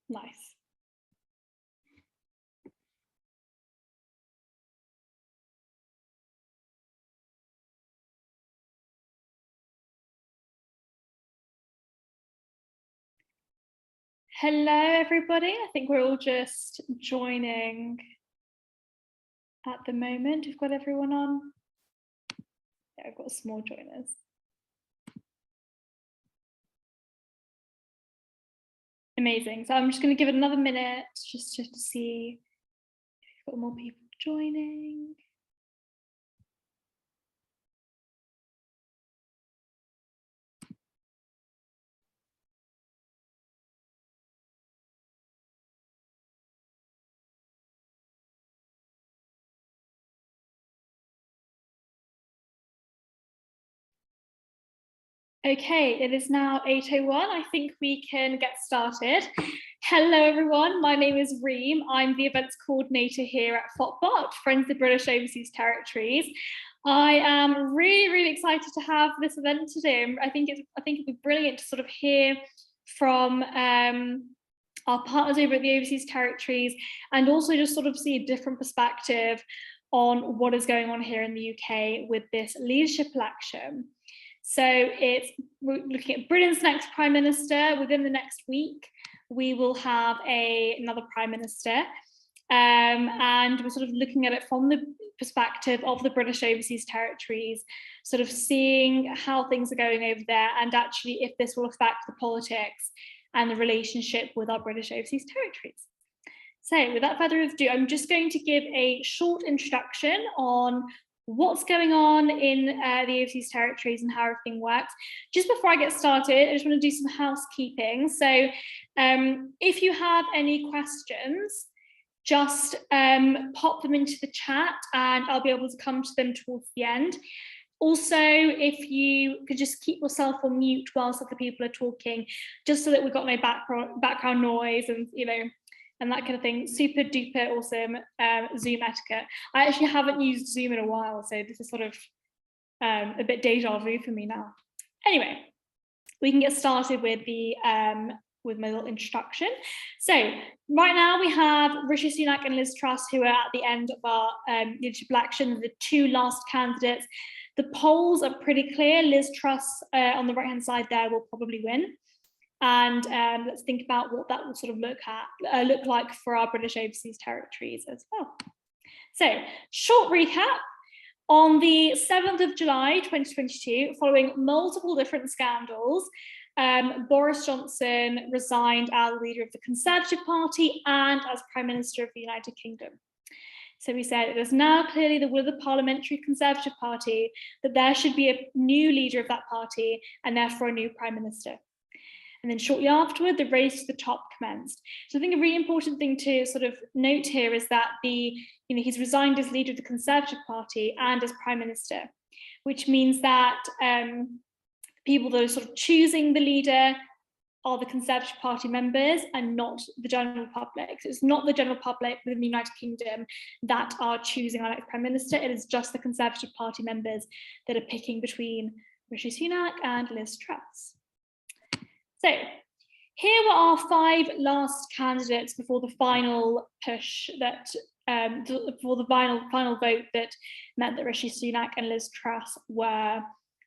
Nice. Hello, everybody. I think we're all just joining at the moment. We've got everyone on. Yeah, I've got small joiners. Amazing. So I'm just going to give it another minute just to see if we've got more people joining. Okay, it is now 8:01. I think we can get started. Hello, everyone. My name is Reem. I'm the events coordinator here at FOTBOT, Friends of the British Overseas Territories. I am really excited to have this event today. I think it'd be brilliant to sort of hear from our partners over at the Overseas Territories, and also just sort of see a different perspective on what is going on here in the UK with this leadership election. So we're looking at Britain's next Prime Minister. Within the next week, we will have another Prime Minister. And we're sort of looking at it from the perspective of the British Overseas Territories, sort of seeing how things are going over there, and actually if this will affect the politics and the relationship with our British Overseas Territories. So without further ado, I'm just going to give a short introduction on what's going on in the Overseas Territories and how everything works. Just before I get started, I just want to do some housekeeping. So if you have any questions, just pop them into the chat and I'll be able to come to them towards the end. Also, if you could just keep yourself on mute whilst other people are talking, just so that we've got no background noise and, you know, and that kind of thing. Super duper awesome Zoom etiquette. I actually haven't used Zoom in a while, so this is sort of a bit deja vu for me now. Anyway, we can get started with with my little introduction. So right now we have Rishi Sunak and Liz Truss, who are at the end of our leadership election, the two last candidates. The polls are pretty clear. Liz Truss on the right-hand side there will probably win. And let's think about what that will sort of look like for our British Overseas Territories as well. So, short recap. On the 7th of July 2022, following multiple different scandals, Boris Johnson resigned as leader of the Conservative Party and as Prime Minister of the United Kingdom. So we said it is now clearly the will of the Parliamentary Conservative Party that there should be a new leader of that party and therefore a new Prime Minister. And then shortly afterward, the race to the top commenced. So I think a really important thing to sort of note here is that he's resigned as leader of the Conservative Party and as Prime Minister, which means that people that are sort of choosing the leader are the Conservative Party members and not the general public. So it's not the general public within the United Kingdom that are choosing our next Prime Minister. It is just the Conservative Party members that are picking between Rishi Sunak and Liz Truss. So here were our 5 last candidates before the final push that, before the final vote that meant that Rishi Sunak and Liz Truss were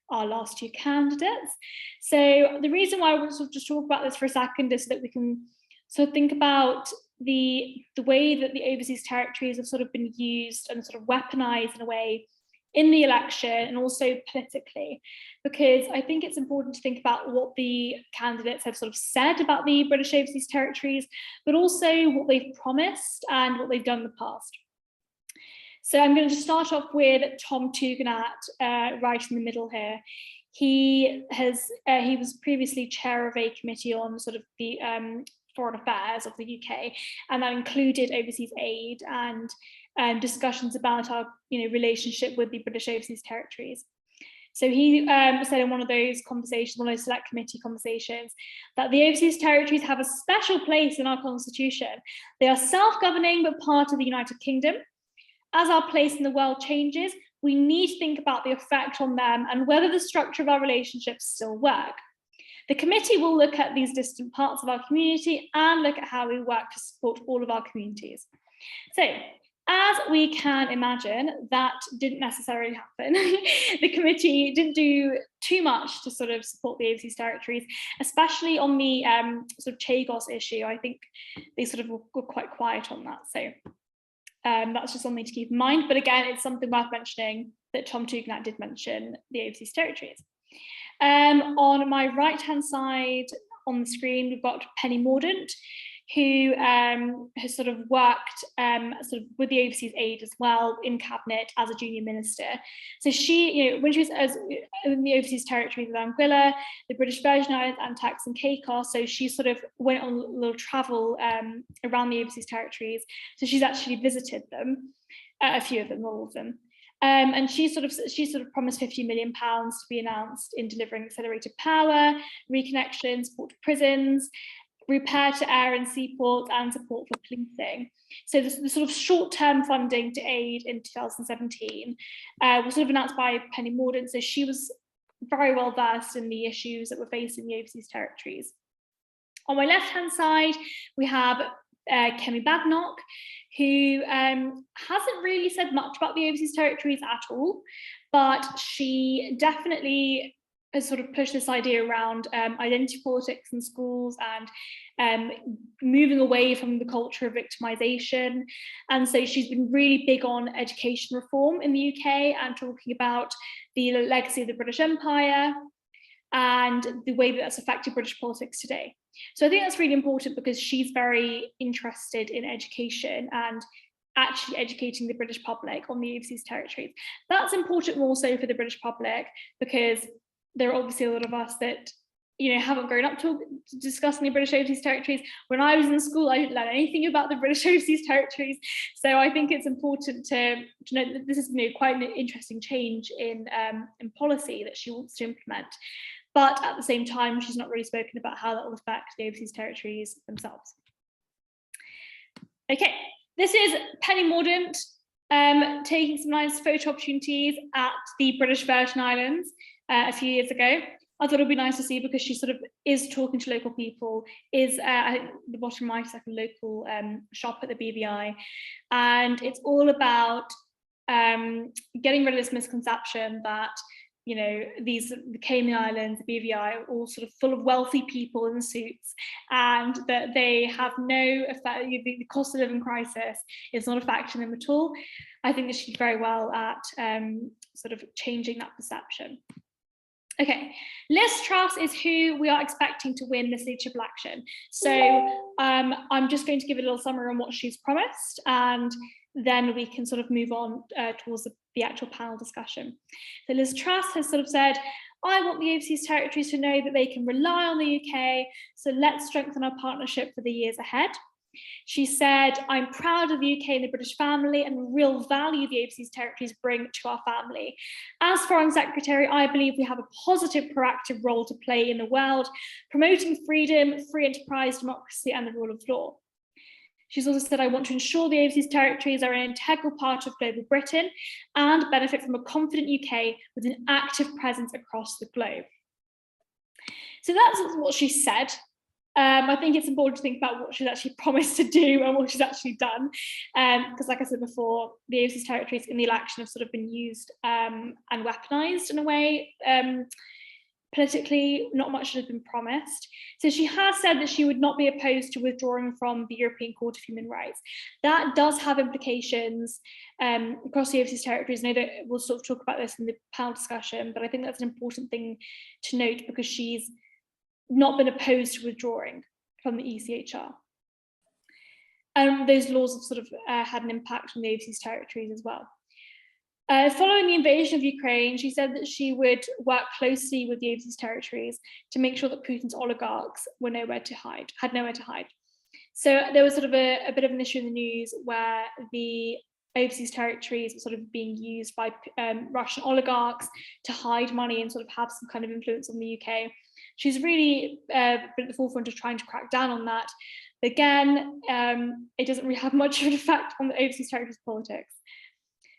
our last 2 candidates. So the reason why I want to just talk about this for a second is so that we can sort of think about the way that the Overseas Territories have sort of been used and sort of weaponized in a way in the election and also politically, because I think it's important to think about what the candidates have sort of said about the British Overseas Territories, but also what they've promised and what they've done in the past. So I'm going to start off with Tom Tugendhat, right in the middle here. He was previously chair of a committee on sort of the foreign affairs of the UK, and that included overseas aid and discussions about our relationship with the British Overseas Territories. So he said in one of those conversations, one of those select committee conversations, that the Overseas Territories have a special place in our constitution. They are self-governing but part of the United Kingdom. As our place in the world changes, we need to think about the effect on them and whether the structure of our relationships still work. The committee will look at these distant parts of our community and look at how we work to support all of our communities. So, as we can imagine, that didn't necessarily happen. The committee didn't do too much to sort of support the overseas territories, especially on the sort of Chagos issue. I think they sort of were quite quiet on that. So that's just something to keep in mind. But again, it's something worth mentioning that Tom Tugendhat did mention the overseas territories. On my right-hand side on the screen, we've got Penny Mordaunt, who has sort of worked sort of with the overseas aid as well in cabinet as a junior minister. So she, you know, when she was in the overseas territories of Anguilla, the British Virgin Islands, Antarctica and Caicos, so she sort of went on a little travel around the overseas territories. So she's actually visited them, a few of them, not all of them. And she sort of promised £50 million to be announced in delivering accelerated power, reconnection, support to prisons, repair to air and seaports, and support for policing. So the sort of short-term funding to aid in 2017 was sort of announced by Penny Mordaunt. So she was very well versed in the issues that were facing the overseas territories. On my left-hand side, we have Kemi Badenoch, who hasn't really said much about the overseas territories at all, but she definitely has sort of pushed this idea around identity politics in schools and moving away from the culture of victimization. And so she's been really big on education reform in the UK and talking about the legacy of the British Empire and the way that that's affected British politics today. So I think that's really important because she's very interested in education and actually educating the British public on the overseas territories. That's important also for the British public because there are obviously a lot of us that, you know, haven't grown up to discussing the British overseas territories. When I was in school, I didn't learn anything about the British overseas territories. So I think it's important to note that this is, you know, quite an interesting change in policy that she wants to implement. But at the same time, she's not really spoken about how that will affect the overseas territories themselves. Okay, this is Penny Mordaunt taking some nice photo opportunities at the British Virgin Islands a few years ago. I thought it would be nice to see because she sort of is talking to local people, is I think the bottom right is like a local shop at the BVI. And it's all about getting rid of this misconception that, you know, the Cayman Islands, the BVI are all sort of full of wealthy people in suits and that they have no effect, the cost of living crisis is not affecting them at all. I think that she did very well at sort of changing that perception. Okay, Liz Truss is who we are expecting to win this leadership election. So I'm just going to give a little summary on what she's promised and then we can sort of move on towards the actual panel discussion. So Liz Truss has sort of said, I want the overseas territories to know that they can rely on the UK, so let's strengthen our partnership for the years ahead. She said, I'm proud of the UK and the British family and the real value the overseas territories bring to our family. As Foreign Secretary, I believe we have a positive, proactive role to play in the world, promoting freedom, free enterprise, democracy, and the rule of law. She's also said, I want to ensure the overseas territories are an integral part of global Britain and benefit from a confident UK with an active presence across the globe. So that's what she said. I think it's important to think about what she's actually promised to do and what she's actually done. Because like I said before, the overseas territories in the election have sort of been used and weaponized in a way. Politically, not much has been promised. So she has said that she would not be opposed to withdrawing from the European Court of Human Rights. That does have implications across the overseas territories. I know that we'll sort of talk about this in the panel discussion, but I think that's an important thing to note because she's not been opposed to withdrawing from the ECHR. Those laws have sort of had an impact on the overseas territories as well. Following the invasion of Ukraine, she said that she would work closely with the overseas territories to make sure that Putin's oligarchs were had nowhere to hide. So there was sort of a bit of an issue in the news where the overseas territories were sort of being used by Russian oligarchs to hide money and sort of have some kind of influence on the UK. She's really been at the forefront of trying to crack down on that. Again, it doesn't really have much of an effect on the overseas territories politics.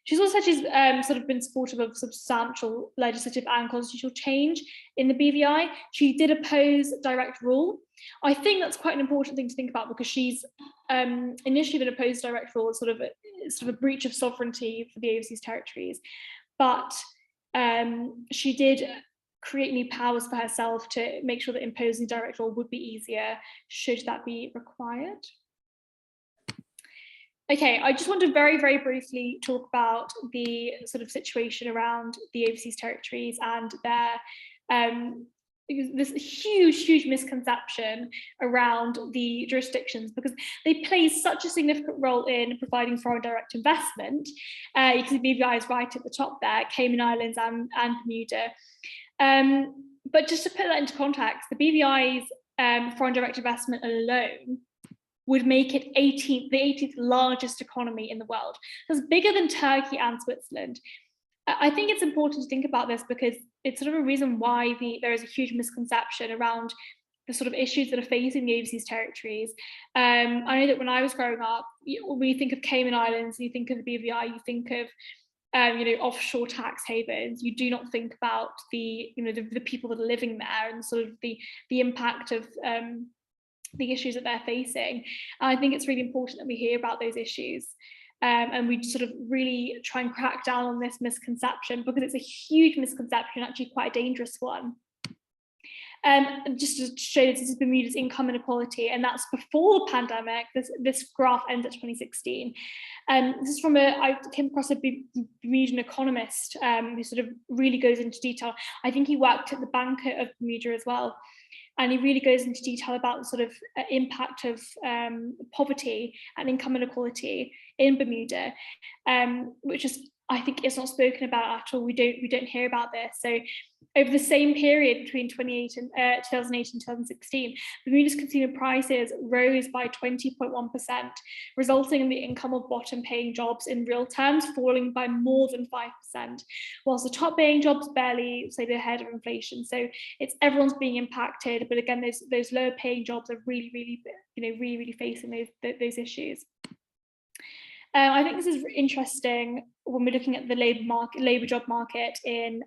She's also said she's sort of been supportive of substantial legislative and constitutional change in the BVI. She did oppose direct rule. I think that's quite an important thing to think about, because she's initially been opposed to direct rule as sort of a breach of sovereignty for the overseas territories. But she did create new powers for herself to make sure that imposing direct rule would be easier should that be required. Okay, I just want to very, very briefly talk about the sort of situation around the overseas territories and their this huge misconception around the jurisdictions, because they play such a significant role in providing foreign direct investment. You can see BVI is right at the top there, Cayman Islands and Bermuda. But just to put that into context, the BVI's foreign direct investment alone would make it the 18th largest economy in the world. That's bigger than Turkey and Switzerland. I think it's important to think about this, because it's sort of a reason why there is a huge misconception around the sort of issues that are facing the overseas territories. I know that when I was growing up, when you think of Cayman Islands, you think of the BVI, you think of offshore tax havens. You do not think about the people that are living there and sort of the impact of the issues that they're facing. And I think it's really important that we hear about those issues. And we sort of really try and crack down on this misconception, because it's a huge misconception, actually quite a dangerous one. Just to show this is Bermuda's income inequality, and that's before the pandemic. This graph ends at 2016. This is I came across a Bermudan economist who sort of really goes into detail. I think he worked at the Bank of Bermuda as well. And he really goes into detail about the sort of impact of poverty and income inequality in Bermuda, which is, I think, is not spoken about at all. We don't hear about this. So over the same period between 2008 and 2016, Bermuda's consumer prices rose by 20.1%, resulting in the income of bottom-paying jobs in real terms falling by more than 5%, whilst the top-paying jobs barely stayed ahead of inflation. So it's everyone's being impacted, but again, those lower-paying jobs are really facing those issues. I think this is interesting when we're looking at the labour job market in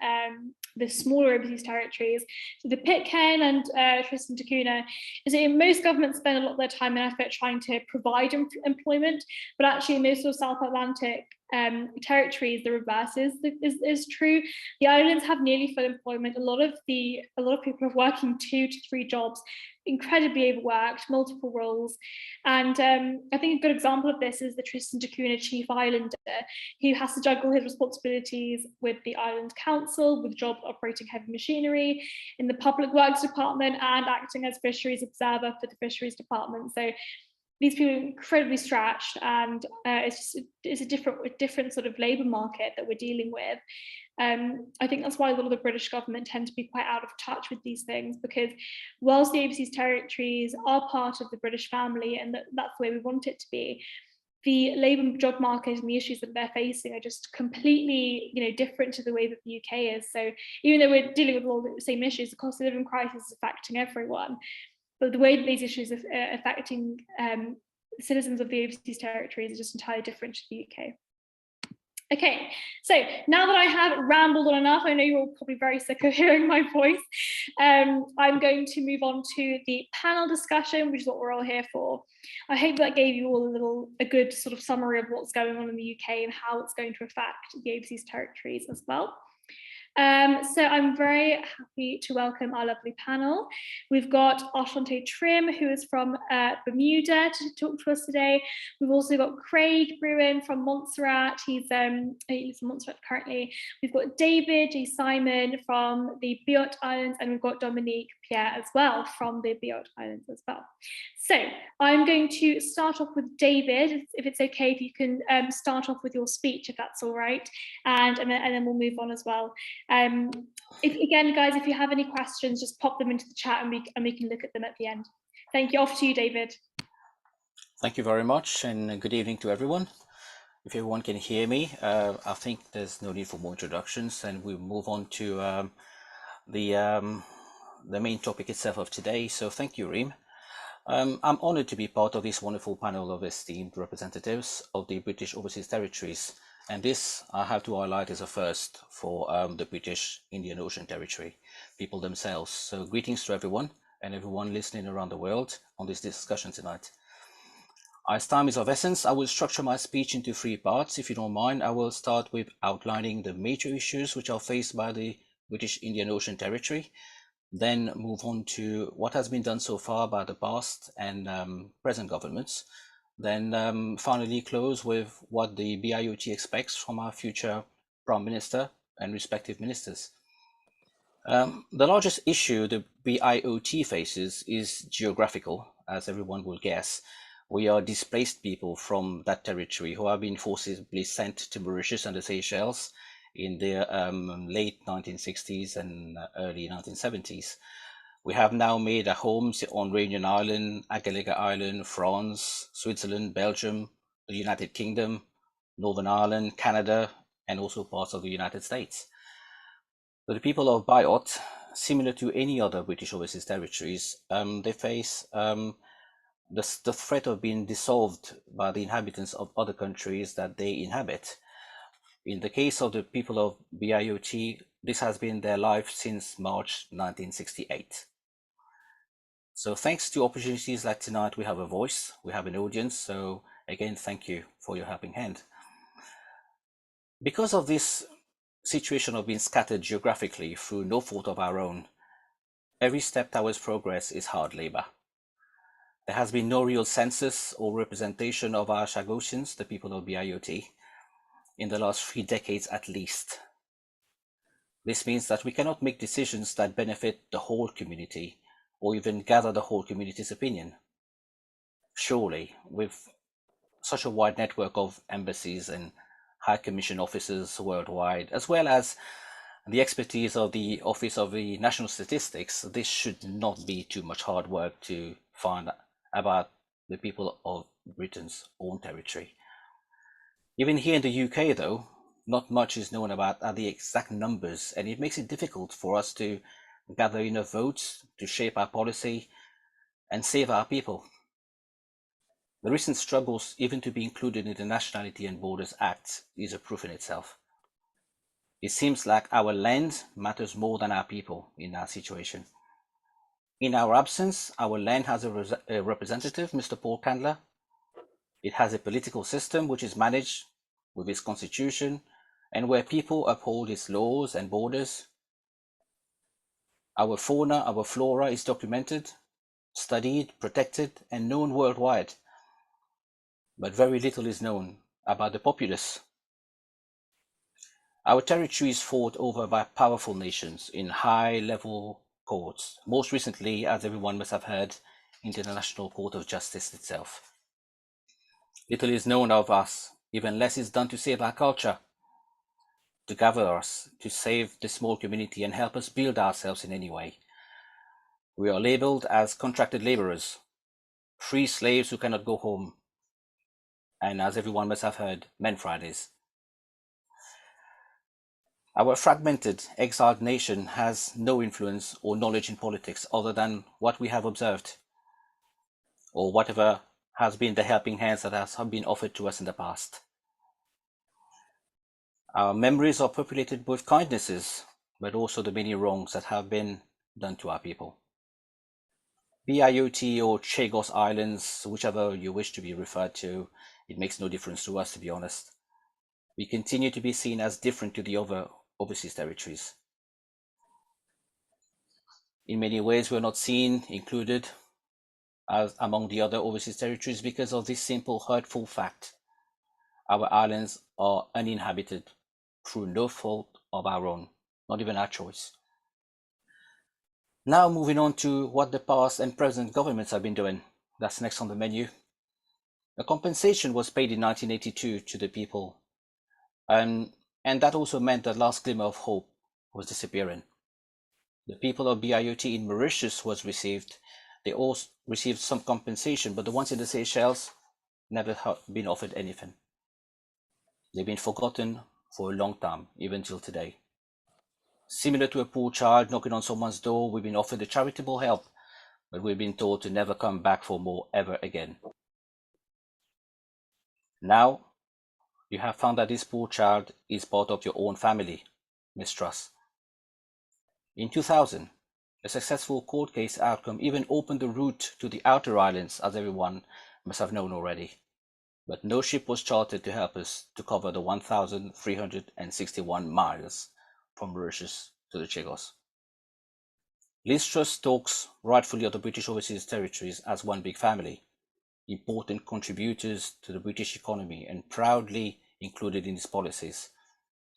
the smaller overseas territories. So the Pitcairn and Tristan da Cunha is that most governments spend a lot of their time and effort trying to provide employment, but actually in most of South Atlantic territories, the reverse is true. The islands have nearly full employment. A lot of people are working 2 to 3 jobs, incredibly overworked, multiple roles. And I think a good example of this is the Tristan da Cunha chief islander, who has to juggle his responsibilities with the island council, with jobs operating heavy machinery, in the public works department, and acting as fisheries observer for the fisheries department. So these people are incredibly stretched, and it's a different sort of labour market that we're dealing with. I think that's why a lot of the British government tend to be quite out of touch with these things, because whilst the overseas territories are part of the British family, and that's the way we want it to be, the labour job market and the issues that they're facing are just completely, different to the way that the UK is. So even though we're dealing with all the same issues, the cost of living crisis is affecting everyone, but the way that these issues are affecting citizens of the overseas territories is just entirely different to the UK. Okay, so now that I have rambled on enough, I know you're all probably very sick of hearing my voice. I'm going to move on to the panel discussion, which is what we're all here for. I hope that gave you all a good sort of summary of what's going on in the UK and how it's going to affect the overseas territories as well. So I'm very happy to welcome our lovely panel. We've got Ashante Trim, who is from Bermuda, to talk to us today. We've also got Craig Bruin from Montserrat. He lives in Montserrat currently. We've got David J. Simon from the Biot Islands, and we've got Dominique Pierre as well from the Biot Islands as well. So I'm going to start off with David, if it's okay, if you can start off with your speech, if that's all right, and then we'll move on as well. Again, guys, if you have any questions, just pop them into the chat and we can look at them at the end. Thank you. Off to you, David. Thank you very much, and good evening to everyone. If everyone can hear me, I think there's no need for more introductions, and we'll move on to the main topic itself of today. So thank you, Reem. I'm honored to be part of this wonderful panel of esteemed representatives of the British Overseas Territories And this, I have to highlight, is a first for the British Indian Ocean Territory people themselves. So greetings to everyone and everyone listening around the world on this discussion tonight. As time is of essence, I will structure my speech into three parts. If you don't mind, I will start with outlining the major issues which are faced by the British Indian Ocean Territory, then move on to what has been done so far by the past and present governments, then finally close with what the BIOT expects from our future Prime Minister and respective ministers. The largest issue the BIOT faces is geographical, as everyone will guess. We are displaced people from that territory who have been forcibly sent to Mauritius and the Seychelles in the late 1960s and early 1970s. We have now made our homes on Réunion Island, Agalega Island, France, Switzerland, Belgium, the United Kingdom, Northern Ireland, Canada, and also parts of the United States. But the people of Biot, similar to any other British overseas territories, they face the threat of being dissolved by the inhabitants of other countries that they inhabit. In the case of the people of BIOT, this has been their life since March 1968. So thanks to opportunities like tonight, we have a voice, we have an audience. So again, thank you for your helping hand. Because of this situation of being scattered geographically through no fault of our own, every step towards progress is hard labor. There has been no real census or representation of our Chagossians, the people of BIOT, in the last 3 decades at least. This means that we cannot make decisions that benefit the whole community or even gather the whole community's opinion. Surely, with such a wide network of embassies and High Commission officers worldwide, as well as the expertise of the Office of the National Statistics, this should not be too much hard work to find about the people of Britain's own territory. Even here in the UK, though, not much is known about the exact numbers, and it makes it difficult for us to gather enough votes to shape our policy and save our people. The recent struggles even to be included in the Nationality and Borders Act is a proof in itself. It seems like our land matters more than our people in our situation. In our absence, our land has a representative, Mr. Paul Candler. It has a political system which is managed with its constitution and where people uphold its laws and borders. Our fauna, our flora is documented, studied, protected, and known worldwide. But very little is known about the populace. Our territory is fought over by powerful nations in high-level courts, most recently, as everyone must have heard, in the International Court of Justice itself. Little is known of us, even less is done to save our culture, to gather us, to save the small community and help us build ourselves in any way. We are labeled as contracted laborers, free slaves who cannot go home, and as everyone must have heard, Men Fridays. Our fragmented, exiled nation has no influence or knowledge in politics other than what we have observed, or whatever has been the helping hands that have been offered to us in the past. Our memories are populated with kindnesses, but also the many wrongs that have been done to our people. BIOT or Chagos Islands, whichever you wish to be referred to, it makes no difference to us, to be honest. We continue to be seen as different to the other overseas territories. In many ways, we're not seen, included, as among the other overseas territories because of this simple, hurtful fact. Our islands are uninhabited through no fault of our own, not even our choice. Now moving on to what the past and present governments have been doing. That's next on the menu. A compensation was paid in 1982 to the people, and that also meant the last glimmer of hope was disappearing. The people of BIOT in Mauritius was received. They all received some compensation, but the ones in the Seychelles never have been offered anything. They've been forgotten for a long time, even till today. Similar to a poor child knocking on someone's door, we've been offered a charitable help, but we've been told to never come back for more ever again. Now, You have found that this poor child is part of your own family, Miss Truss. In 2000, a successful court case outcome even opened the route to the outer islands, as everyone must have known already. But no ship was chartered to help us to cover the 1,361 miles from Mauritius to the Chagos. Liz Truss talks rightfully of the British Overseas Territories as one big family, important contributors to the British economy and proudly included in its policies.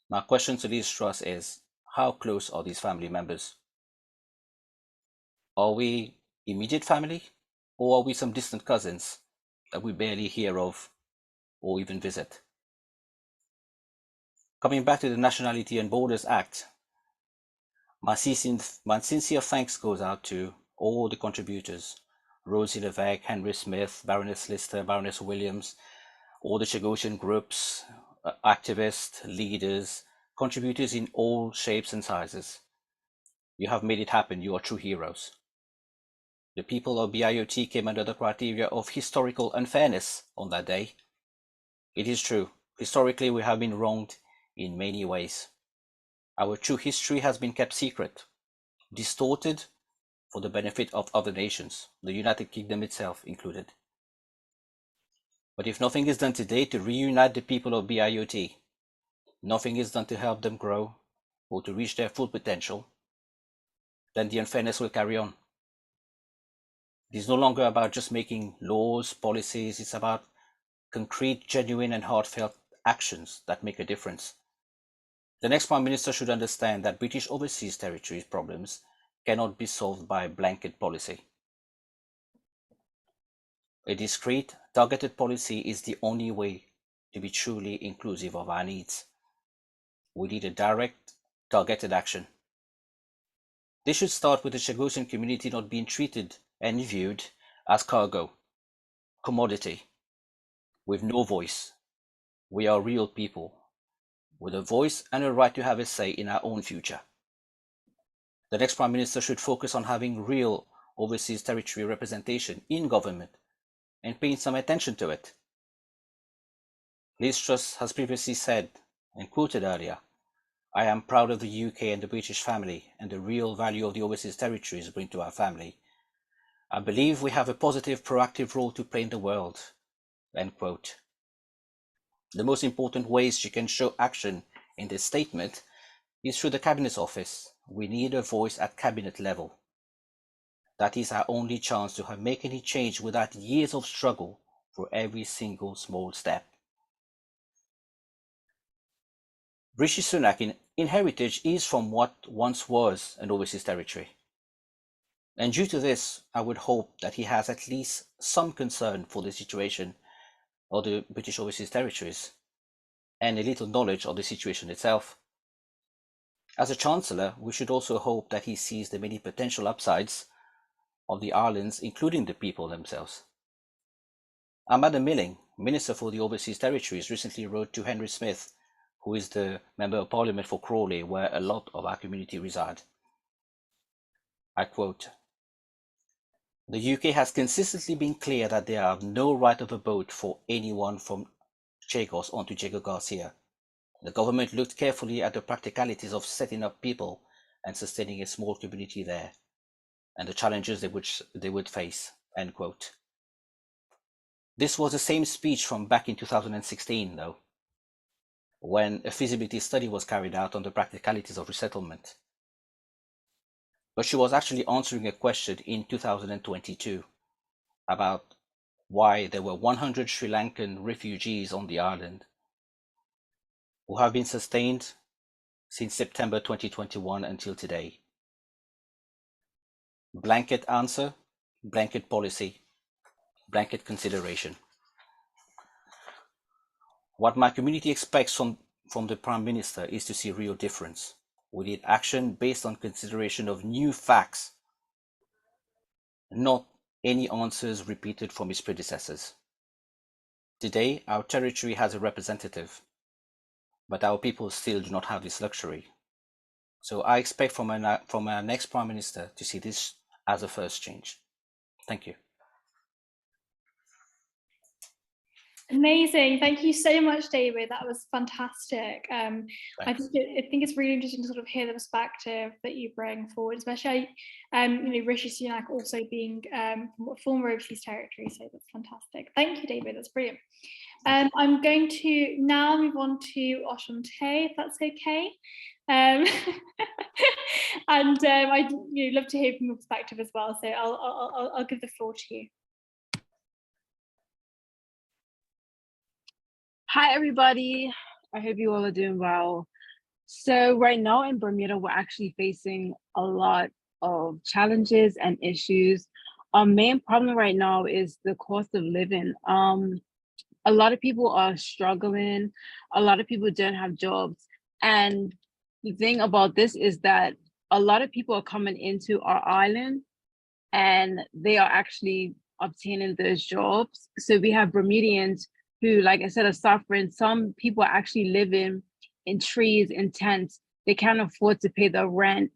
My question to Liz Truss is, how close are these family members? Are we immediate family, or are we some distant cousins that we barely hear of or even visit? Coming back to the Nationality and Borders Act, my sincere thanks goes out to all the contributors: Rosie Levesque, Henry Smith, Baroness Lister, Baroness Williams, all the Chagosian groups, activists, leaders, contributors in all shapes and sizes. You have made it happen. You are true heroes. The people of BIOT came under the criteria of historical unfairness on that day. It is true. Historically, we have been wronged in many ways. Our true history has been kept secret, distorted for the benefit of other nations, the United Kingdom itself included. But if nothing is done today to reunite the people of BIOT, nothing is done to help them grow or to reach their full potential, then the unfairness will carry on. It is no longer about just making laws, policies, it's about concrete, genuine, and heartfelt actions that make a difference. The next Prime Minister should understand that British Overseas Territories problems cannot be solved by a blanket policy. A discrete, targeted policy is the only way to be truly inclusive of our needs. We need a direct, targeted action. This should start with the Chagosian community not being treated and viewed as cargo, commodity, with no voice. We are real people, with a voice and a right to have a say in our own future. The next Prime Minister should focus on having real overseas territory representation in government and paying some attention to it. Liz Truss has previously said, and quoted earlier, "I am proud of the UK and the British family and the real value of the overseas territories bring to our family. I believe we have a positive, proactive role to play in the world." End quote. The most important ways she can show action in this statement is through the Cabinet Office. We need a voice at Cabinet level. That is our only chance to make any change without years of struggle for every single small step. Rishi Sunak in heritage is from what once was an overseas territory. And due to this, I would hope that he has at least some concern for the situation of the British Overseas Territories and a little knowledge of the situation itself. As a Chancellor, we should also hope that he sees the many potential upsides of the islands, including the people themselves. Amanda Milling, Minister for the Overseas Territories, recently wrote to Henry Smith, who is the Member of Parliament for Crawley, where a lot of our community reside. I quote, "The UK has consistently been clear that they have no right of abode for anyone from Chagos onto Diego Garcia. The government looked carefully at the practicalities of setting up people and sustaining a small community there, and the challenges they would face." End quote. This was the same speech from back in 2016, though, when a feasibility study was carried out on the practicalities of resettlement. But she was actually answering a question in 2022 about why there were 100 Sri Lankan refugees on the island who have been sustained since September 2021 until today. Blanket answer, blanket policy, blanket consideration. What my community expects from the Prime Minister is to see real difference. We need action based on consideration of new facts, not any answers repeated from his predecessors. Today, our territory has a representative, but our people still do not have this luxury. So I expect from our next Prime Minister to see this as a first change. Thank you. Amazing. Thank you so much, David. That was fantastic. I think it's really interesting to sort of hear the perspective that you bring forward, especially Rishi Sunak also being former overseas territory. So that's fantastic. Thank you, David. That's brilliant. I'm going to now move on to Oshante, if that's okay. And I'd love to hear from your perspective as well. So I'll give the floor to you. Hi, everybody. I hope you all are doing well. So right now in Bermuda, we're actually facing a lot of challenges and issues. Our main problem right now is the cost of living. A lot of people are struggling. A lot of people don't have jobs. And the thing about this is that a lot of people are coming into our island and they are actually obtaining those jobs. So we have Bermudians who, like I said, are suffering. Some people are actually living in trees, in tents. They can't afford to pay the rent.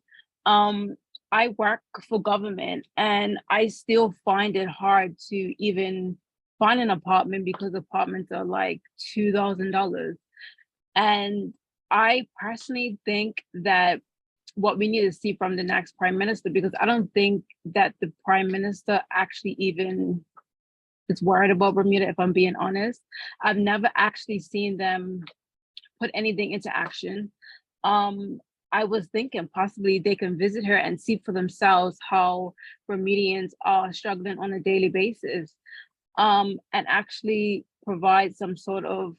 I work for government and I still find it hard to even find an apartment because apartments are like $2,000. And I personally think that what we need to see from the next prime minister, because I don't think that the prime minister actually even is worried about Bermuda, if I'm being honest. I've never actually seen them put anything into action. I was thinking possibly they can visit her and see for themselves how Bermudians are struggling on a daily basis, and actually provide some sort of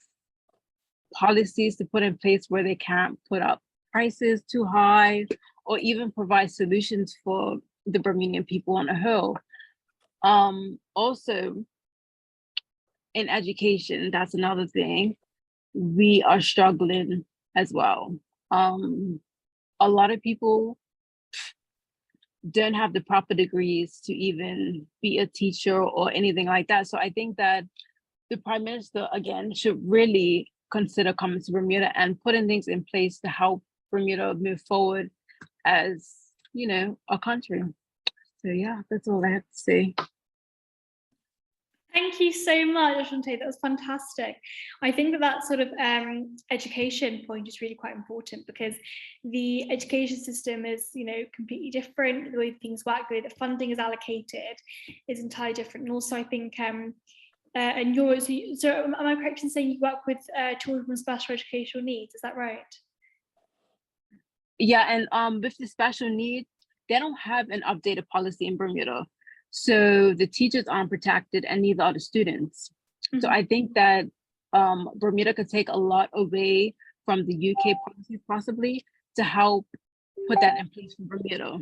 policies to put in place where they can't put up prices too high, or even provide solutions for the Bermudian people on a whole. Also, in education, that's another thing. We are struggling as well. A lot of people don't have the proper degrees to even be a teacher or anything like that. So I think that the prime minister, again, should really consider coming to Bermuda and putting things in place to help Bermuda move forward as, a country. So yeah, that's all I have to say. Thank you so much, Ashante. That was fantastic. I think that sort of education point is really quite important, because the education system is, completely different. The way things work, the way that funding is allocated is entirely different. And also, I think, and yours. So, am I correct in saying you work with children with special educational needs? Is that right? Yeah, and with the special needs, they don't have an updated policy in Bermuda. So the teachers aren't protected and neither are the students. Mm-hmm. So I think that Bermuda could take a lot away from the UK policies possibly to help put that in place for Bermuda.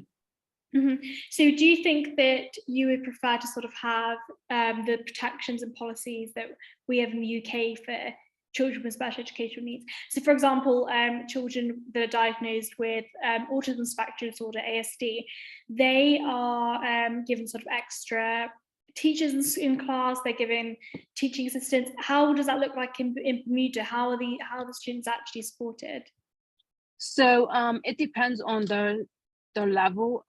Mm-hmm. So do you think that you would prefer to sort of have the protections and policies that we have in the UK for children with special educational needs? So for example, children that are diagnosed with autism spectrum disorder, ASD, they are given sort of extra teachers in class, they're given teaching assistants. How does that look like in Bermuda? How are the students actually supported? So it depends on the level.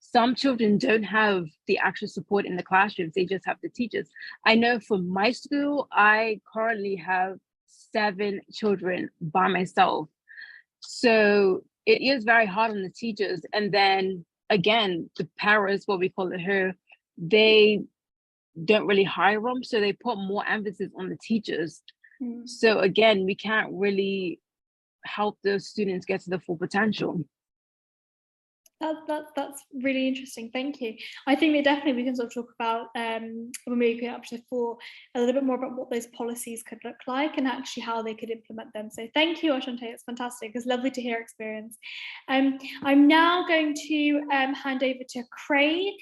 Some children don't have the actual support in the classrooms, they just have the teachers. I know for my school, I currently have 7 children by myself. So it is very hard on the teachers. And then again, the parents, what we call it here, they don't really hire them. So they put more emphasis on the teachers. Mm. So again, we can't really help the students get to the full potential. That's really interesting. Thank you. I think that definitely we can sort of talk about when we get up to 4 a little bit more about what those policies could look like and actually how they could implement them. So thank you, Ashante. It's fantastic. It's lovely to hear your experience. I'm now going to hand over to Craig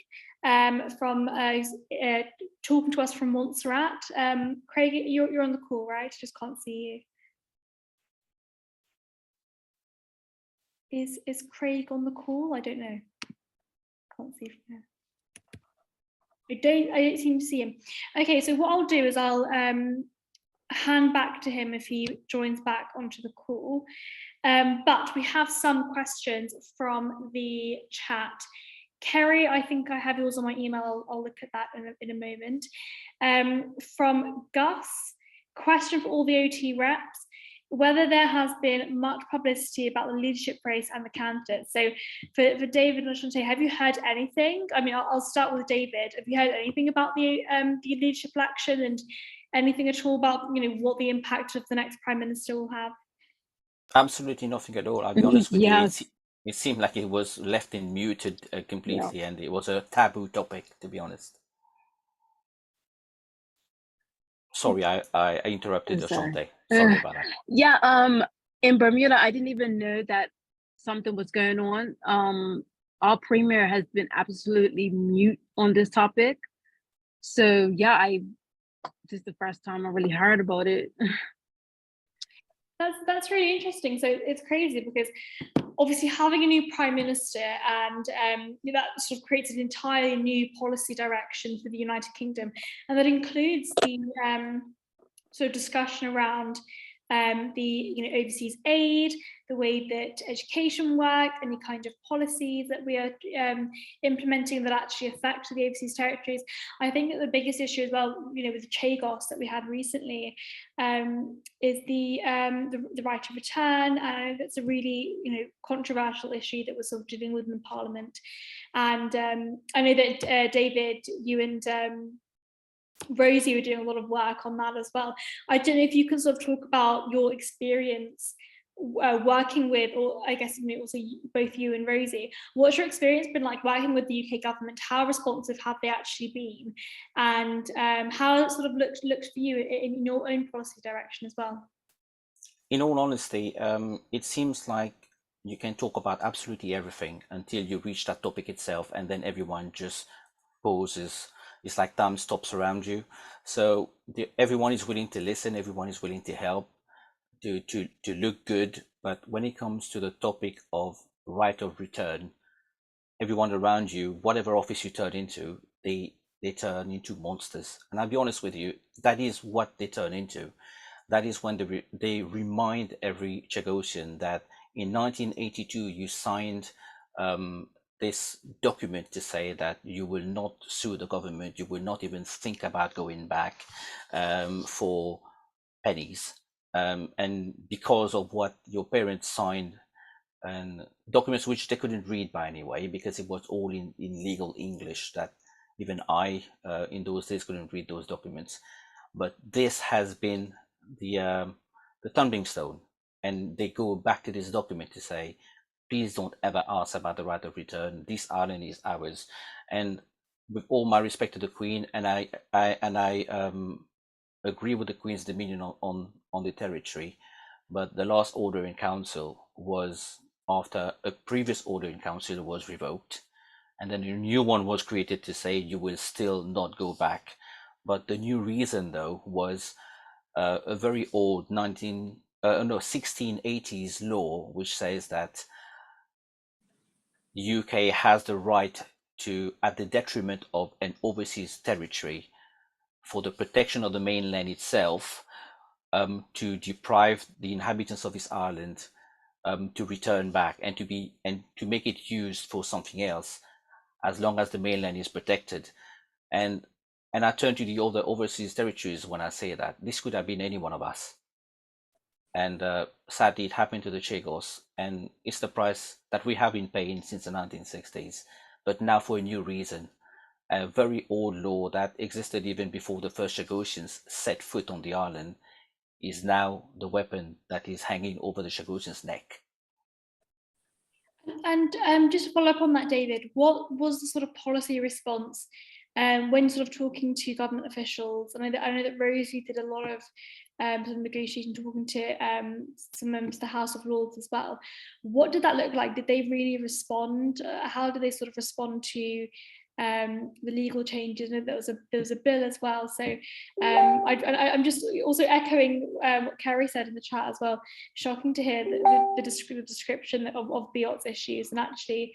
from talking to us from Montserrat. Craig, you're on the call, right? I just can't see you. Is Craig on the call? I don't know. Can't see from here. I don't seem to see him. Okay, so what I'll do is I'll hand back to him if he joins back onto the call. But we have some questions from the chat. Kerry, I think I have yours on my email. I'll look at that in a moment. From Gus, question for all the OT reps, whether there has been much publicity about the leadership race and the candidates. So for David and Shante, have you heard anything? I mean, I'll start with David. Have you heard anything about the leadership election and anything at all about, you know, what the impact of the next Prime Minister will have? Absolutely nothing at all. I'll be honest with you. Yes. It seemed like it was left in muted Yeah. completely, and it was a taboo topic, to be honest. Sorry, I interrupted I'm sorry. Ashante. Sorry about that. Yeah, in Bermuda, I didn't even know that something was going on. Our premier has been absolutely mute on this topic. So yeah, this is the first time I really heard about it. That's really interesting. So it's crazy because obviously having a new prime minister and that sort of creates an entirely new policy direction for the United Kingdom, and that includes the sort of discussion around the overseas aid, the way that education works, any kind of policies that we are implementing that actually affect the overseas territories. I think that the biggest issue as well, you know, with the Chagos that we had recently, is the right of return. And it's a really, you know, controversial issue that we're sort of dealing with in Parliament. And I know that David, you and Rosie were doing a lot of work on that as well. I don't know if you can sort of talk about your experience working with, or I guess also both you and Rosie, what's your experience been like working with the UK government? How responsive have they actually been? And how it sort of looked for you in your own policy direction as well? In all honesty, it seems like you can talk about absolutely everything until you reach that topic itself, and then everyone just pauses. It's like time stops around you. So everyone is willing to listen, everyone is willing to help, to look good. But when it comes to the topic of right of return, everyone around you, whatever office you turn into, they turn into monsters. And I'll be honest with you, that is what they turn into. That is when they remind every Chagosian that in 1982 you signed this document to say that you will not sue the government, you will not even think about going back for pennies. And because of what your parents signed, and documents which they couldn't read by anyway, because it was all in legal English that even I, in those days, couldn't read those documents. But this has been the tumbling stone, and they go back to this document to say, please don't ever ask about the right of return. This island is ours. And with all my respect to the Queen, and I agree with the Queen's dominion on the territory, but the last order in council was after a previous order in council was revoked, and then a new one was created to say you will still not go back. But the new reason though was a very old 1680s law which says that the UK has the right to, at the detriment of an overseas territory, for the protection of the mainland itself, to deprive the inhabitants of this island to return back and to make it used for something else, as long as the mainland is protected. And I turn to the other overseas territories when I say that this could have been any one of us. And sadly, it happened to the Chagos, and it's the price that we have been paying since the 1960s, but now for a new reason. A very old law that existed even before the first Chagosians set foot on the island is now the weapon that is hanging over the Chagosians' neck. And just to follow up on that, David, what was the sort of policy response when sort of talking to government officials? I know that Rosie did a lot of sort of negotiation, talking to some members of the House of Lords as well. What did that look like? Did they really respond? How did they sort of respond to the legal changes? There was a bill as well. So I'm just also echoing what Kerry said in the chat as well. Shocking to hear the description of Biot's issues and actually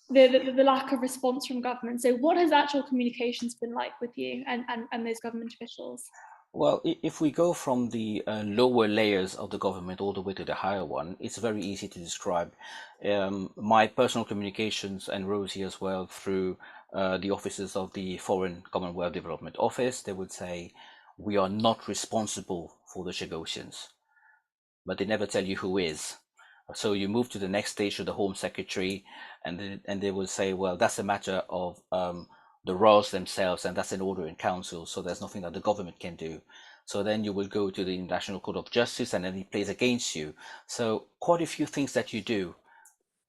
the lack of response from government. So what has actual communications been like with you and those government officials? Well, if we go from the lower layers of the government all the way to the higher one, it's very easy to describe. My personal communications and Rosie as well through the offices of the Foreign Commonwealth Development Office, they would say, we are not responsible for the Chagossians, but they never tell you who is. So you move to the next stage to the Home Secretary, and they will say, well, that's a matter of the royals themselves, and that's an order in council, so there's nothing that the government can do. So then you will go to the International Court of Justice, and then it plays against you. So quite a few things that you do,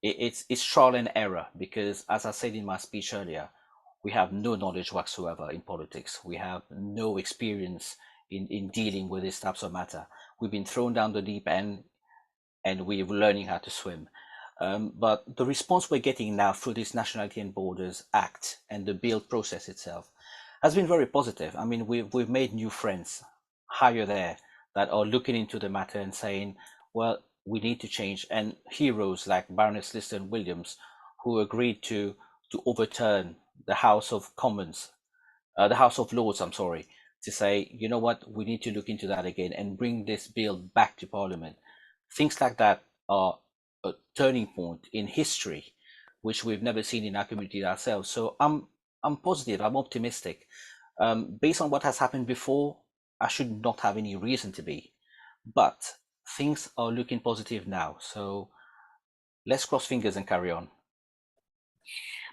it's trial and error, because as I said in my speech earlier, we have no knowledge whatsoever in politics. We have no experience in dealing with these types of matter. We've been thrown down the deep end, and we're learning how to swim. But the response we're getting now through this Nationality and Borders Act and the build process itself has been very positive. I mean, we've made new friends higher there that are looking into the matter and saying, well, we need to change. And heroes like Baroness Liston Williams, who agreed to overturn the House of Commons, the House of Lords, I'm sorry, to say, you know what, we need to look into that again and bring this bill back to Parliament. Things like that are a turning point in history, which we've never seen in our community ourselves. So I'm positive, I'm optimistic. Based on what has happened before, I should not have any reason to be, but things are looking positive now. So let's cross fingers and carry on.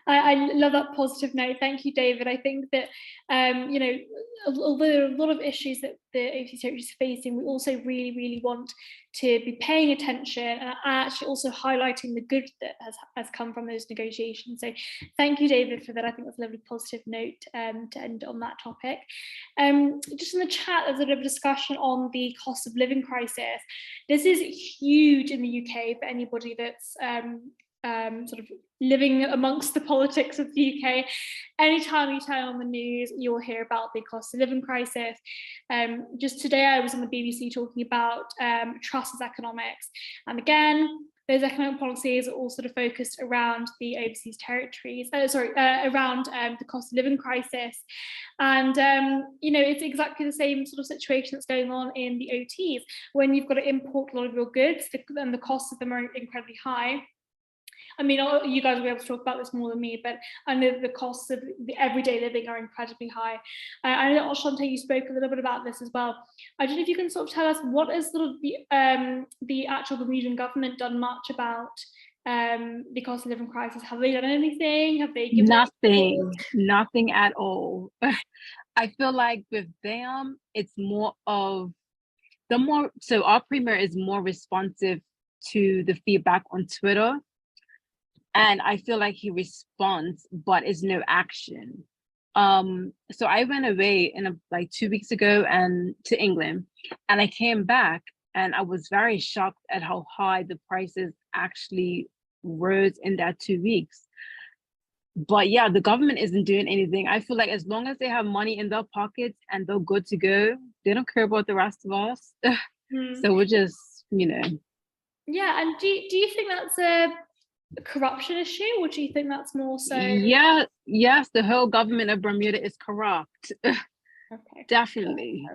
I love that positive note. Thank you, David. I think that, you know, although there are a lot of issues that the overseas territories is facing, we also really, really want to be paying attention and actually also highlighting the good that has come from those negotiations. So thank you, David, for that. I think that's a lovely positive note to end on that topic. Just in the chat, there's a bit of a discussion on the cost of living crisis. This is huge in the UK for anybody that's sort of living amongst the politics of the UK. Anytime you turn on the news, you'll hear about the cost of living crisis. Just today, I was on the BBC talking about Truss's economics. And again, those economic policies are all sort of focused around the overseas territories, around the cost of living crisis. And, you know, it's exactly the same sort of situation that's going on in the OTs. When you've got to import a lot of your goods, and the costs of them are incredibly high. I mean, you guys will be able to talk about this more than me, but I know the costs of the everyday living are incredibly high. I know, Shante, you spoke a little bit about this as well. I don't know if you can sort of tell us what is sort of the actual Bermudan government done much about the cost of living crisis? Have they done anything? Have they given nothing at all? I feel like with them, it's more of so our premier is more responsive to the feedback on Twitter. And I feel like he responds, but it's no action. So I went away like 2 weeks ago and to England, and I came back and I was very shocked at how high the prices actually rose in that 2 weeks. But yeah, the government isn't doing anything. I feel like as long as they have money in their pockets and they're good to go, they don't care about the rest of us. So we're just, you know. Yeah, and do you think that's a corruption issue, or do you think that's more so? Yeah, yes, the whole government of Bermuda is corrupt. Okay. Definitely.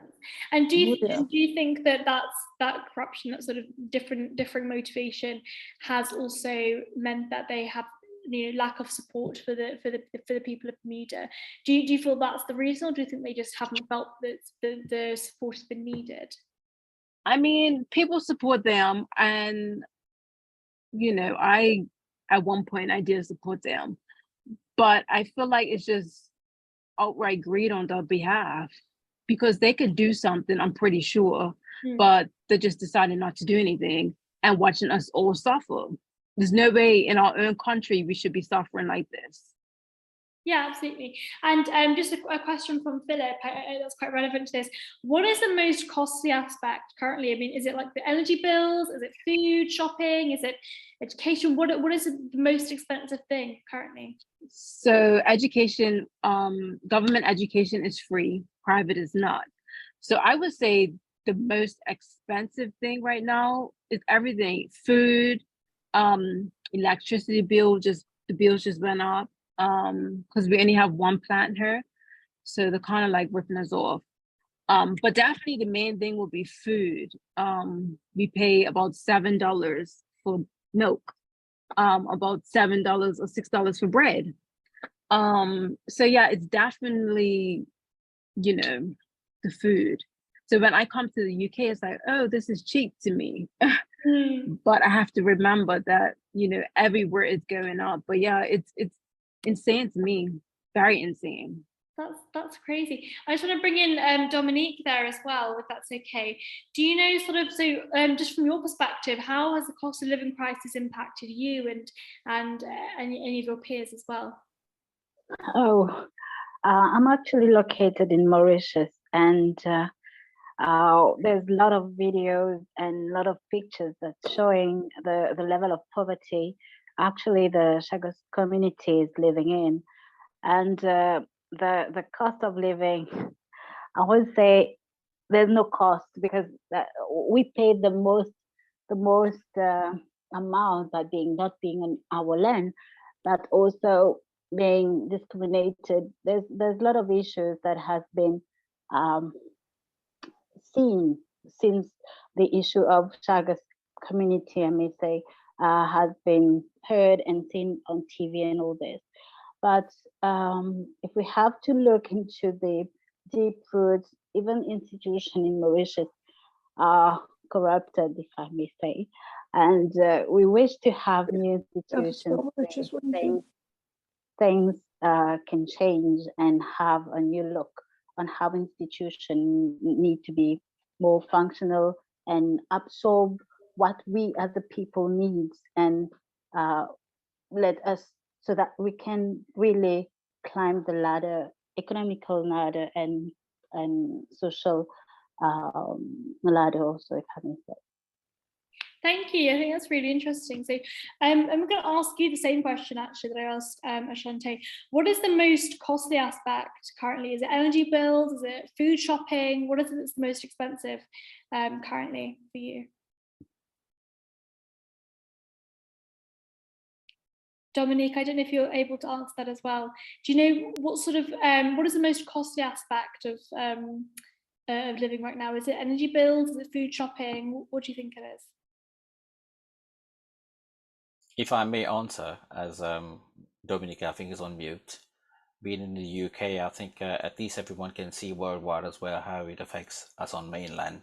And do you think that that corruption, that sort of different motivation, has also meant that they have, you know, lack of support for the people of Bermuda? Do you feel that's the reason, or do you think they just haven't felt that the support has been needed? I mean, people support them, and you know, at one point I did support them, but I feel like it's just outright greed on their behalf, because they could do something, I'm pretty sure, but they're just deciding not to do anything and watching us all suffer. There's no way in our own country we should be suffering like this. Yeah, absolutely. And just a question from Philip, that's quite relevant to this. What is the most costly aspect currently? I mean, is it like the energy bills? Is it food, shopping? Is it education? What is the most expensive thing currently? So education, government education is free, private is not. So I would say the most expensive thing right now is everything. Food, electricity bill, the bills just went up. Because we only have one plant here, so they're kind of like ripping us off. But definitely the main thing will be food. We pay about $7 for milk, about $7 or $6 for bread. So yeah, it's definitely, you know, the food. So when I come to the UK, it's like, oh, this is cheap to me. But I have to remember that, you know, everywhere it's going up. But yeah, it's insane to me, very insane. That's crazy. I just want to bring in Dominique there as well, if that's okay. Do you know sort of, so just from your perspective, how has the cost of living crisis impacted you and any of your peers as well? Oh, I'm actually located in Mauritius, and there's a lot of videos and a lot of pictures that's showing the level of poverty actually the Chagos community is living in, and the cost of living. I would say there's no cost because we paid the most amount by being not being on our land, but also being discriminated. There's a lot of issues that has been um, seen since the issue of Chagas community, I may say, has been heard and seen on TV and all this. But if we have to look into the deep roots, even institutions in Mauritius are corrupted, if I may say, and we wish to have new institutions where things can change and have a new look on how institutions need to be more functional and absorb what we as the people needs, and let us, so that we can really climb the ladder, economical ladder and social ladder also, if I may say. Thank you. I think that's really interesting. So I'm going to ask you the same question actually that I asked Ashante. What is the most costly aspect currently? Is it energy bills? Is it food shopping? What is it that's the most expensive currently for you? Dominique, I don't know if you're able to answer that as well. Do you know what sort of, what is the most costly aspect of living right now? Is it energy bills? Is it food shopping? What do you think it is? If I may answer, as Dominic, I think, is on mute. Being in the UK, I think at least everyone can see worldwide as well how it affects us on mainland.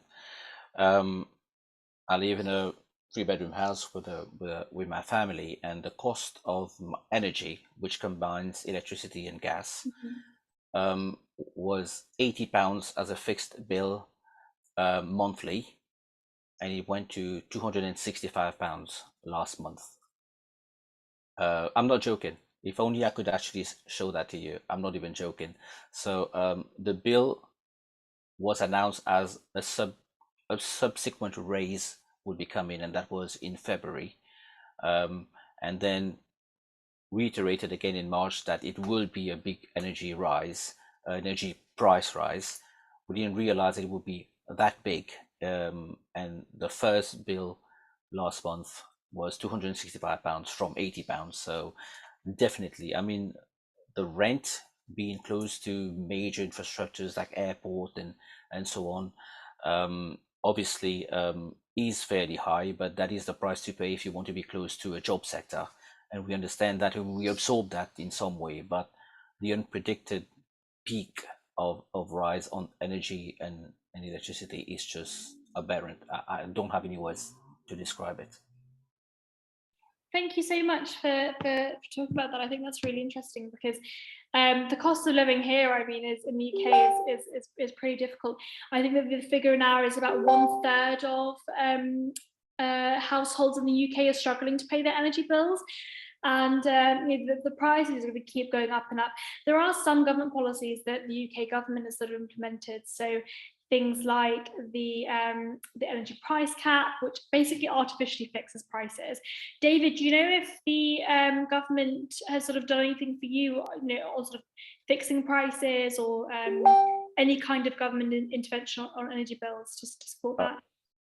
I live in a 3-bedroom house with my family, and the cost of energy, which combines electricity and gas, was £80 as a fixed bill monthly, and it went to £265 last month. I'm not joking. If only I could actually show that to you. I'm not even joking. So the bill was announced as a subsequent raise would be coming, and that was in February, and then reiterated again in March that it will be a big energy price rise. We didn't realize it would be that big, and the first bill last month was £265 from £80. So definitely, I mean, the rent being close to major infrastructures like airport and so on, obviously is fairly high, but that is the price to pay if you want to be close to a job sector, and we understand that and we absorb that in some way. But the unpredicted peak of rise on energy and electricity is just aberrant. I don't have any words to describe it. Thank you so much for talking about that. I think that's really interesting because the cost of living here, I mean, is in the UK is pretty difficult. I think that the figure now is about 1/3 of households in the UK are struggling to pay their energy bills. And you know, the prices are going to keep going up and up. There are some government policies that the UK government has sort of implemented. So things like the energy price cap, which basically artificially fixes prices. David, do you know if the government has sort of done anything for you, you know, on sort of fixing prices or any kind of government intervention on energy bills just to support that?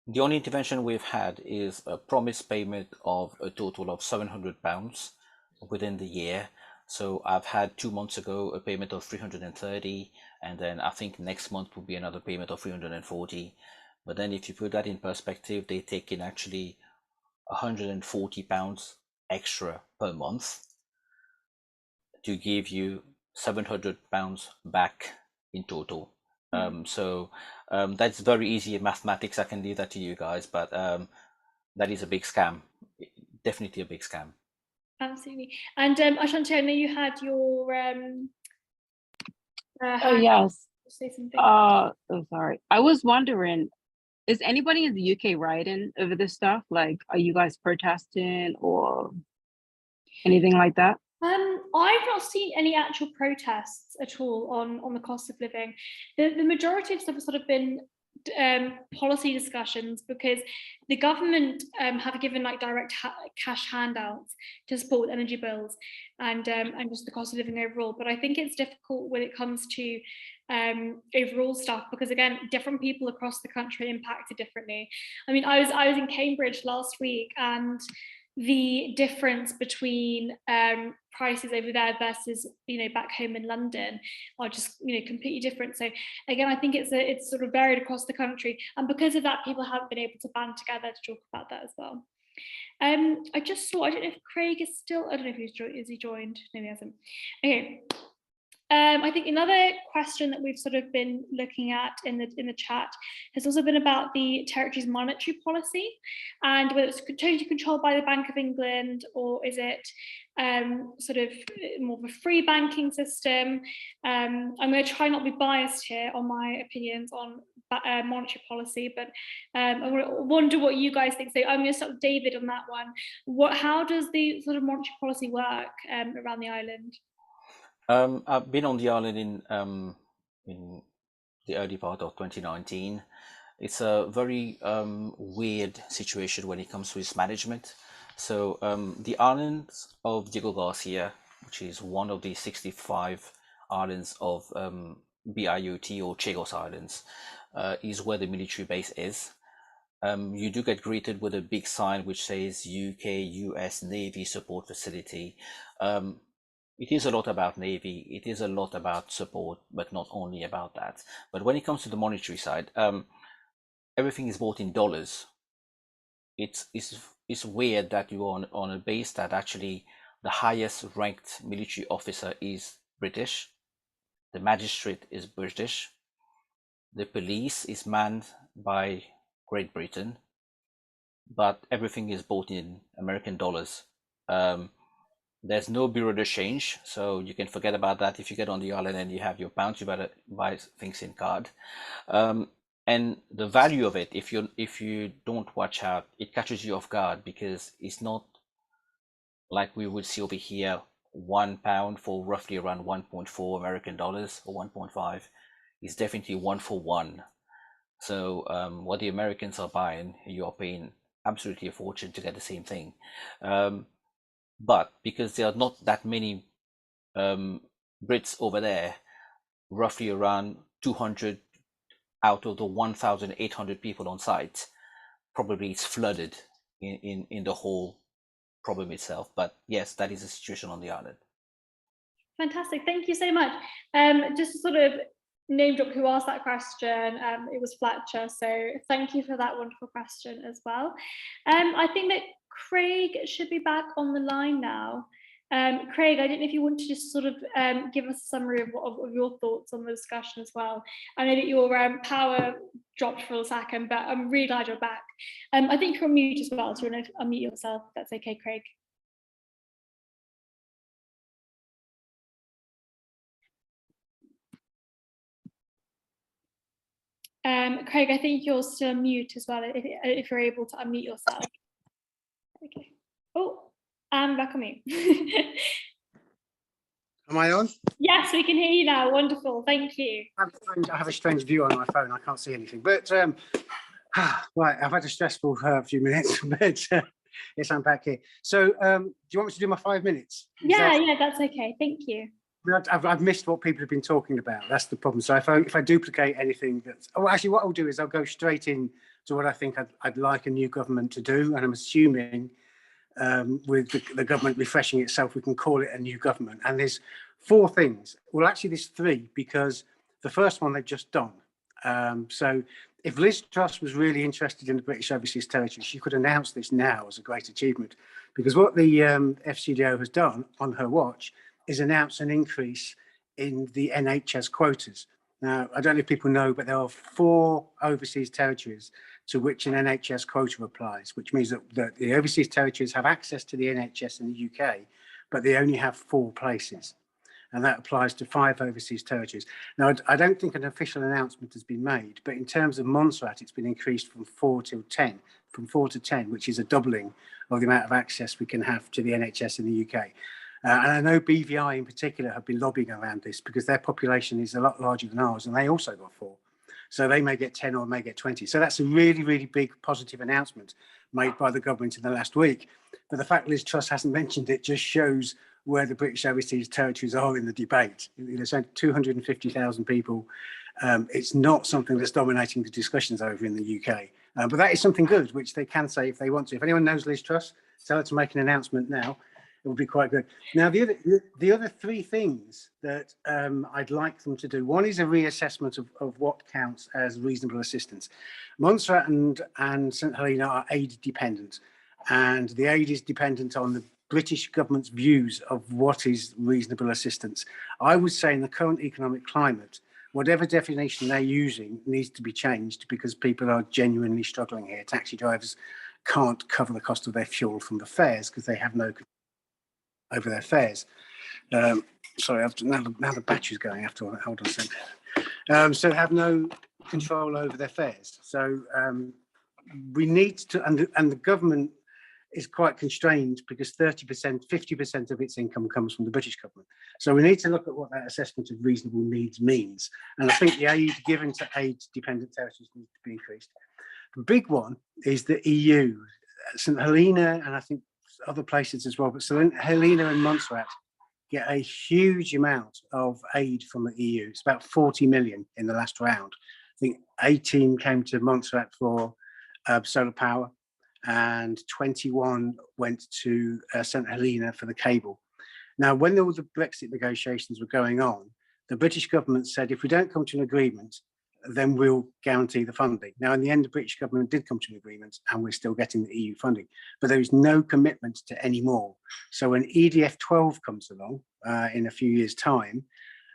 The only intervention we've had is a promised payment of a total of £700 within the year. So I've had 2 months ago a payment of 330, and then I think next month will be another payment of 340. But then if you put that in perspective, they take in actually £140 extra per month to give you £700 back in total. So that's very easy in mathematics. I can leave that to you guys, but that is a big scam. Definitely a big scam. Absolutely. And Ashanti, I know you had your Oh yes. say something. Oh, sorry. I was wondering, is anybody in the UK rioting over this stuff? Like, are you guys protesting or anything like that? I've not seen any actual protests at all on the cost of living. The majority of stuff has sort of been policy discussions, because the government have given like direct cash handouts to support energy bills and just the cost of living overall. But I think it's difficult when it comes to overall stuff, because again, different people across the country are impacted differently. I mean, I was in Cambridge last week, and the difference between prices over there versus back home in London are just completely different. So again, I think it's sort of varied across the country, and because of that, people haven't been able to band together to talk about that as well. I just saw, I don't know if Craig is still, I don't know if is he joined? No, he hasn't. Okay. I think another question that we've sort of been looking at in the chat has also been about the territory's monetary policy, and whether it's totally controlled by the Bank of England, or is it sort of more of a free banking system. I'm going to try not to be biased here on my opinions on monetary policy, but I wonder what you guys think. So I'm going to start with David on that one. How does the sort of monetary policy work around the island? I've been on the island in the early part of 2019. It's a very weird situation when it comes to its management. So the island of Diego Garcia, which is one of the 65 islands of BIUT or Chagos Islands, is where the military base is. You do get greeted with a big sign which says UK US Navy Support Facility. It is a lot about Navy, it is a lot about support, but not only about that. But when it comes to the monetary side, everything is bought in dollars. It's weird that you're on a base that actually the highest ranked military officer is British, the magistrate is British, the police is manned by Great Britain, but everything is bought in American dollars. There's no bureau de change, so you can forget about that. If you get on the island and you have your pounds, you better buy things in card. And the value of it, if you don't watch out, it catches you off guard, because it's not like we would see over here, £1 for roughly around 1.4 American dollars or 1.5. It's definitely 1 for 1. So what the Americans are buying, you are paying absolutely a fortune to get the same thing. But because there are not that many Brits over there, roughly around 200 out of the 1,800 people on site, probably it's flooded in the whole problem itself. But yes, that is the situation on the island. Fantastic, thank you so much. Just to sort of name drop who asked that question, it was Fletcher, so thank you for that wonderful question as well. I think that Craig should be back on the line now. Craig, I don't know if you want to just sort of give us a summary of your thoughts on the discussion as well. I know that your power dropped for a second, but I'm really glad you're back. I think you're on mute as well, so you want to unmute yourself, if that's okay, Craig. Craig, I think you're still on mute as well, if you're able to unmute yourself. Okay. Oh, I'm back on mute. Am I on? Yes, we can hear you now. Wonderful. Thank you. I have a strange view on my phone. I can't see anything. But right, I've had a stressful few minutes, but yes, I'm back here. So do you want me to do my 5 minutes? Yeah, that's okay. Thank you. I've missed what people have been talking about. That's the problem. So if I duplicate anything that's... Oh, actually, what I'll do is I'll go straight in to what I think I'd like a new government to do. And I'm assuming with the government refreshing itself, we can call it a new government. And there's 4 things. Well, actually, there's 3, because the first one they've just done. So if Liz Truss was really interested in the British Overseas Territories, she could announce this now as a great achievement, because what the FCDO has done on her watch is announce an increase in the NHS quotas. Now, I don't know if people know, but there are 4 overseas territories to which an NHS quota applies, which means that the overseas territories have access to the NHS in the UK, but they only have 4 places. And that applies to 5 overseas territories. Now, I don't think an official announcement has been made, but in terms of Montserrat, it's been increased from 4 to 10, which is a doubling of the amount of access we can have to the NHS in the UK. And I know BVI in particular have been lobbying around this because their population is a lot larger than ours, and they also got 4. So they may get 10 or may get 20. So that's a really, really big positive announcement made by the government in the last week. But the fact Liz Truss hasn't mentioned it just shows where the British Overseas Territories are in the debate. There's 250,000 people. It's not something that's dominating the discussions over in the UK. But that is something good, which they can say if they want to. If anyone knows Liz Truss, tell her to make an announcement now. It would be quite good. Now, the other 3 things that I'd like them to do. One is a reassessment of what counts as reasonable assistance. Montserrat and St Helena are aid dependent, and the aid is dependent on the British government's views of what is reasonable assistance. I would say in the current economic climate, whatever definition they're using needs to be changed because people are genuinely struggling here. Taxi drivers can't cover the cost of their fuel from the fares because they have no control over their fares. Sorry, now the battery's going. I have to hold on a second. So have no control over their fares. So we need to, and the government is quite constrained because 30%, 50% of its income comes from the British government. So we need to look at what that assessment of reasonable needs means. And I think the aid given to aid-dependent territories needs to be increased. The big one is the EU. St Helena, and I think other places as well, but St Helena and Montserrat get a huge amount of aid from the EU. It's about 40 million in the last round. I think 18 came to Montserrat for solar power, and 21 went to St Helena for the cable. Now, when all the Brexit negotiations were going on, the British government said, if we don't come to an agreement, then we'll guarantee the funding. Now, in the end, the British government did come to an agreement and we're still getting the EU funding, but there is no commitment to any more. So when EDF 12 comes along in a few years' time,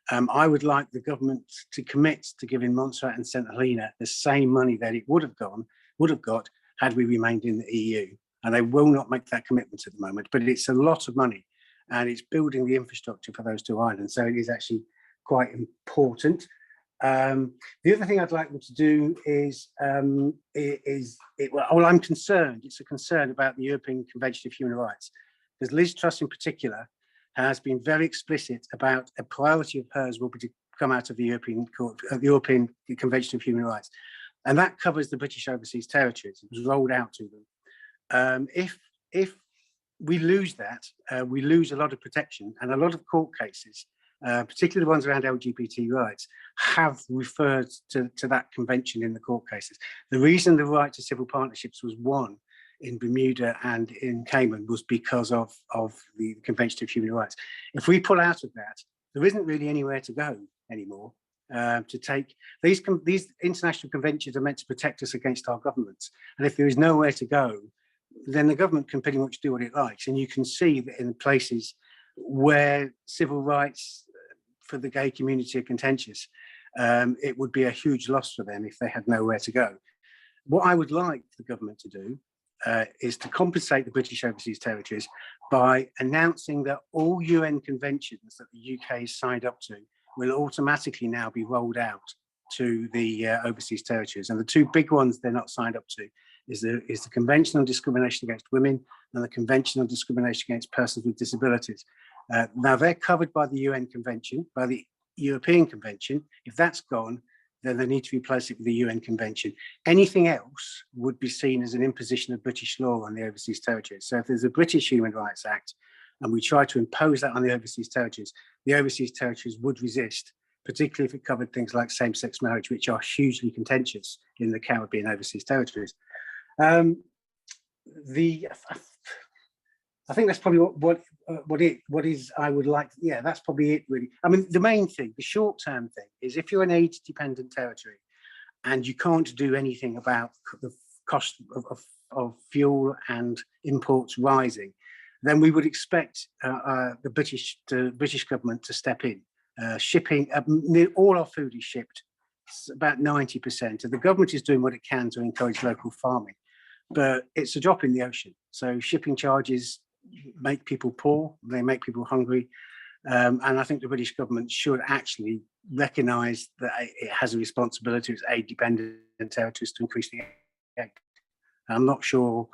I would like the government to commit to giving Montserrat and St Helena the same money that it would have got had we remained in the EU. And they will not make that commitment at the moment, but it's a lot of money and it's building the infrastructure for those 2 islands. So it is actually quite important. The other thing I'd like them to do is I'm concerned, it's a concern about the European Convention of Human Rights, because Liz Truss in particular has been very explicit about a priority of hers will be to come out of the European Convention of Human Rights. And that covers the British Overseas Territories. It was rolled out to them. If we lose that, we lose a lot of protection, and a lot of court cases, particularly the ones around LGBT rights, have referred to that convention in the court cases. The reason the right to civil partnerships was won in Bermuda and in Cayman was because of the Convention of Human Rights. If we pull out of that, there isn't really anywhere to go anymore. To take these international conventions are meant to protect us against our governments, and if there is nowhere to go, then the government can pretty much do what it likes. And you can see that in places where civil rights for the gay community are contentious, it would be a huge loss for them if they had nowhere to go. What I would like the government to do is to compensate the British Overseas Territories by announcing that all UN conventions that the UK has signed up to will automatically now be rolled out to the overseas territories. And the 2 big ones they're not signed up to is the Convention on Discrimination Against Women and the Convention on Discrimination Against Persons with Disabilities. Now they're covered by the UN Convention, by the European Convention. If that's gone, then they need to replace it with the UN Convention. Anything else would be seen as an imposition of British law on the overseas territories. So if there's a British Human Rights Act and we try to impose that on the overseas territories would resist, particularly if it covered things like same-sex marriage, which are hugely contentious in the Caribbean overseas territories. I think that's probably what is I would like. Yeah, that's probably it really. I mean, the main thing, the short term thing, is if you're an aid dependent territory and you can't do anything about the cost of fuel and imports rising, then we would expect the British government to step in. Shipping, all our food is shipped. It's about 90%. And the government is doing what it can to encourage local farming, but it's a drop in the ocean. So shipping charges make people poor, they make people hungry. And I think the British government should actually recognise that it has a responsibility as aid-dependent territories to increase the aid. I'm not sure,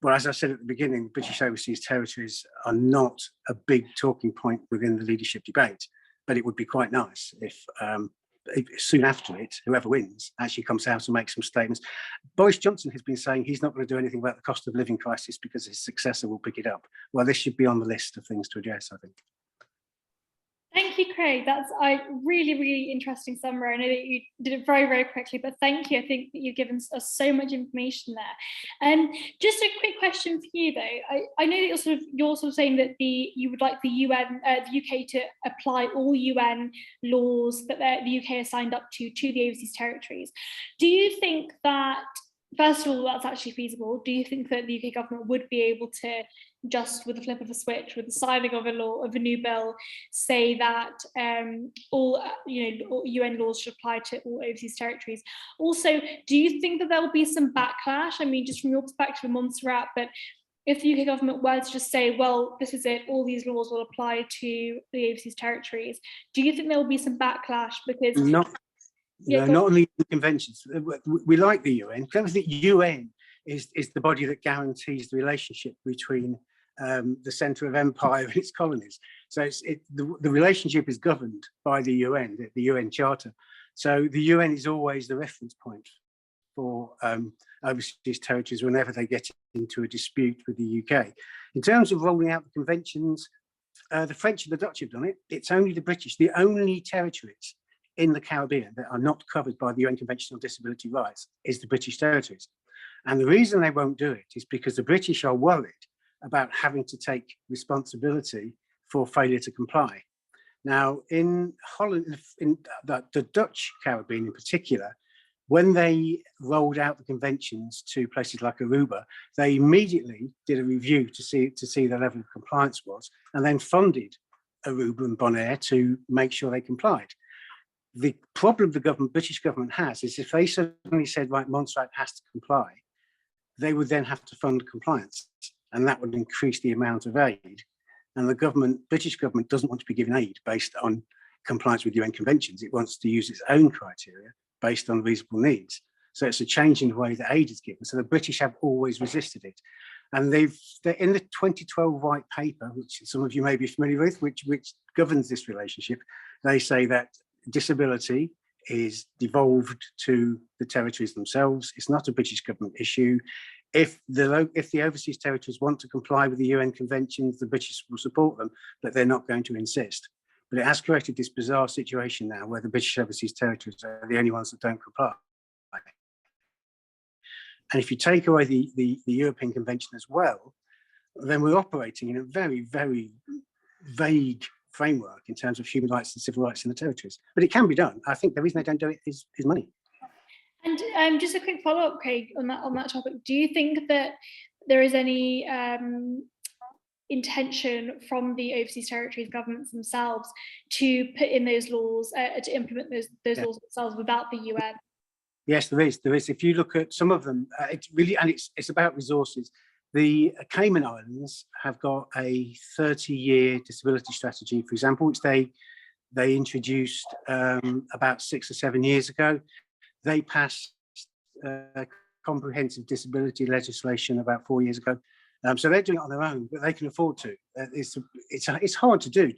well, as I said at the beginning, British Overseas Territories are not a big talking point within the leadership debate, but it would be quite nice if soon after it, whoever wins actually comes out and makes some statements. Boris Johnson has been saying he's not going to do anything about the cost of living crisis because his successor will pick it up. Well, this should be on the list of things to address, I think. Thank you, Craig. That's a really, really interesting summary. I know that you did it very, very quickly, but thank you. I think that you've given us so much information there. Just a quick question for you, though. I know that you're sort of saying that you would like the UN, the UK to apply all UN laws that the UK has signed up to the overseas territories. Do you think that, first of all, that's actually feasible? Do you think that the UK government would be able to, just with the flip of a switch, with the signing of a new bill, say that all UN laws should apply to all overseas territories? Also, do you think that there will be some backlash? I mean, just from your perspective, Montserrat, but if the UK government were to just say, well, this is it, all these laws will apply to the overseas territories, do you think there will be some backlash? Because not only the conventions. We like the UN because the UN is the body that guarantees the relationship between the centre of empire and its colonies. So the relationship is governed by the UN Charter. So the UN is always the reference point for overseas territories whenever they get into a dispute with the UK. In terms of rolling out the conventions, the French and the Dutch have done it. It's only the British, the only territories in the Caribbean that are not covered by the UN Convention on Disability Rights is the British territories. And the reason they won't do it is because the British are worried about having to take responsibility for failure to comply. Now, in Holland, in the Dutch Caribbean in particular, when they rolled out the conventions to places like Aruba, they immediately did a review to see the level of compliance was, and then funded Aruba and Bonaire to make sure they complied. The problem the British government has is if they suddenly said, right, Montserrat has to comply, they would then have to fund compliance, and that would increase the amount of aid. And the British government doesn't want to be given aid based on compliance with UN conventions. It wants to use its own criteria based on reasonable needs. So it's a change in the way that aid is given. So the British have always resisted it. And they're in the 2012 white paper, which some of you may be familiar with, which governs this relationship, they say that disability is devolved to the territories themselves. It's not a British government issue. If the overseas territories want to comply with the UN conventions, the British will support them, but they're not going to insist. But it has created this bizarre situation now where the British overseas territories are the only ones that don't comply. And if you take away the European Convention as well, then we're operating in a very, very vague framework in terms of human rights and civil rights in the territories. But it can be done. I think the reason they don't do it is money. And just a quick follow-up, Craig, on that topic. Do you think that there is any intention from the overseas territories governments themselves to put in those laws, to implement those laws themselves without the UN? Yes, there is. If you look at some of them, it's really, and it's about resources. The Cayman Islands have got a 30-year disability strategy, for example, which they introduced about 6 or 7 years ago. They passed comprehensive disability legislation about 4 years ago. So they're doing it on their own, but they can afford to. It's hard to do.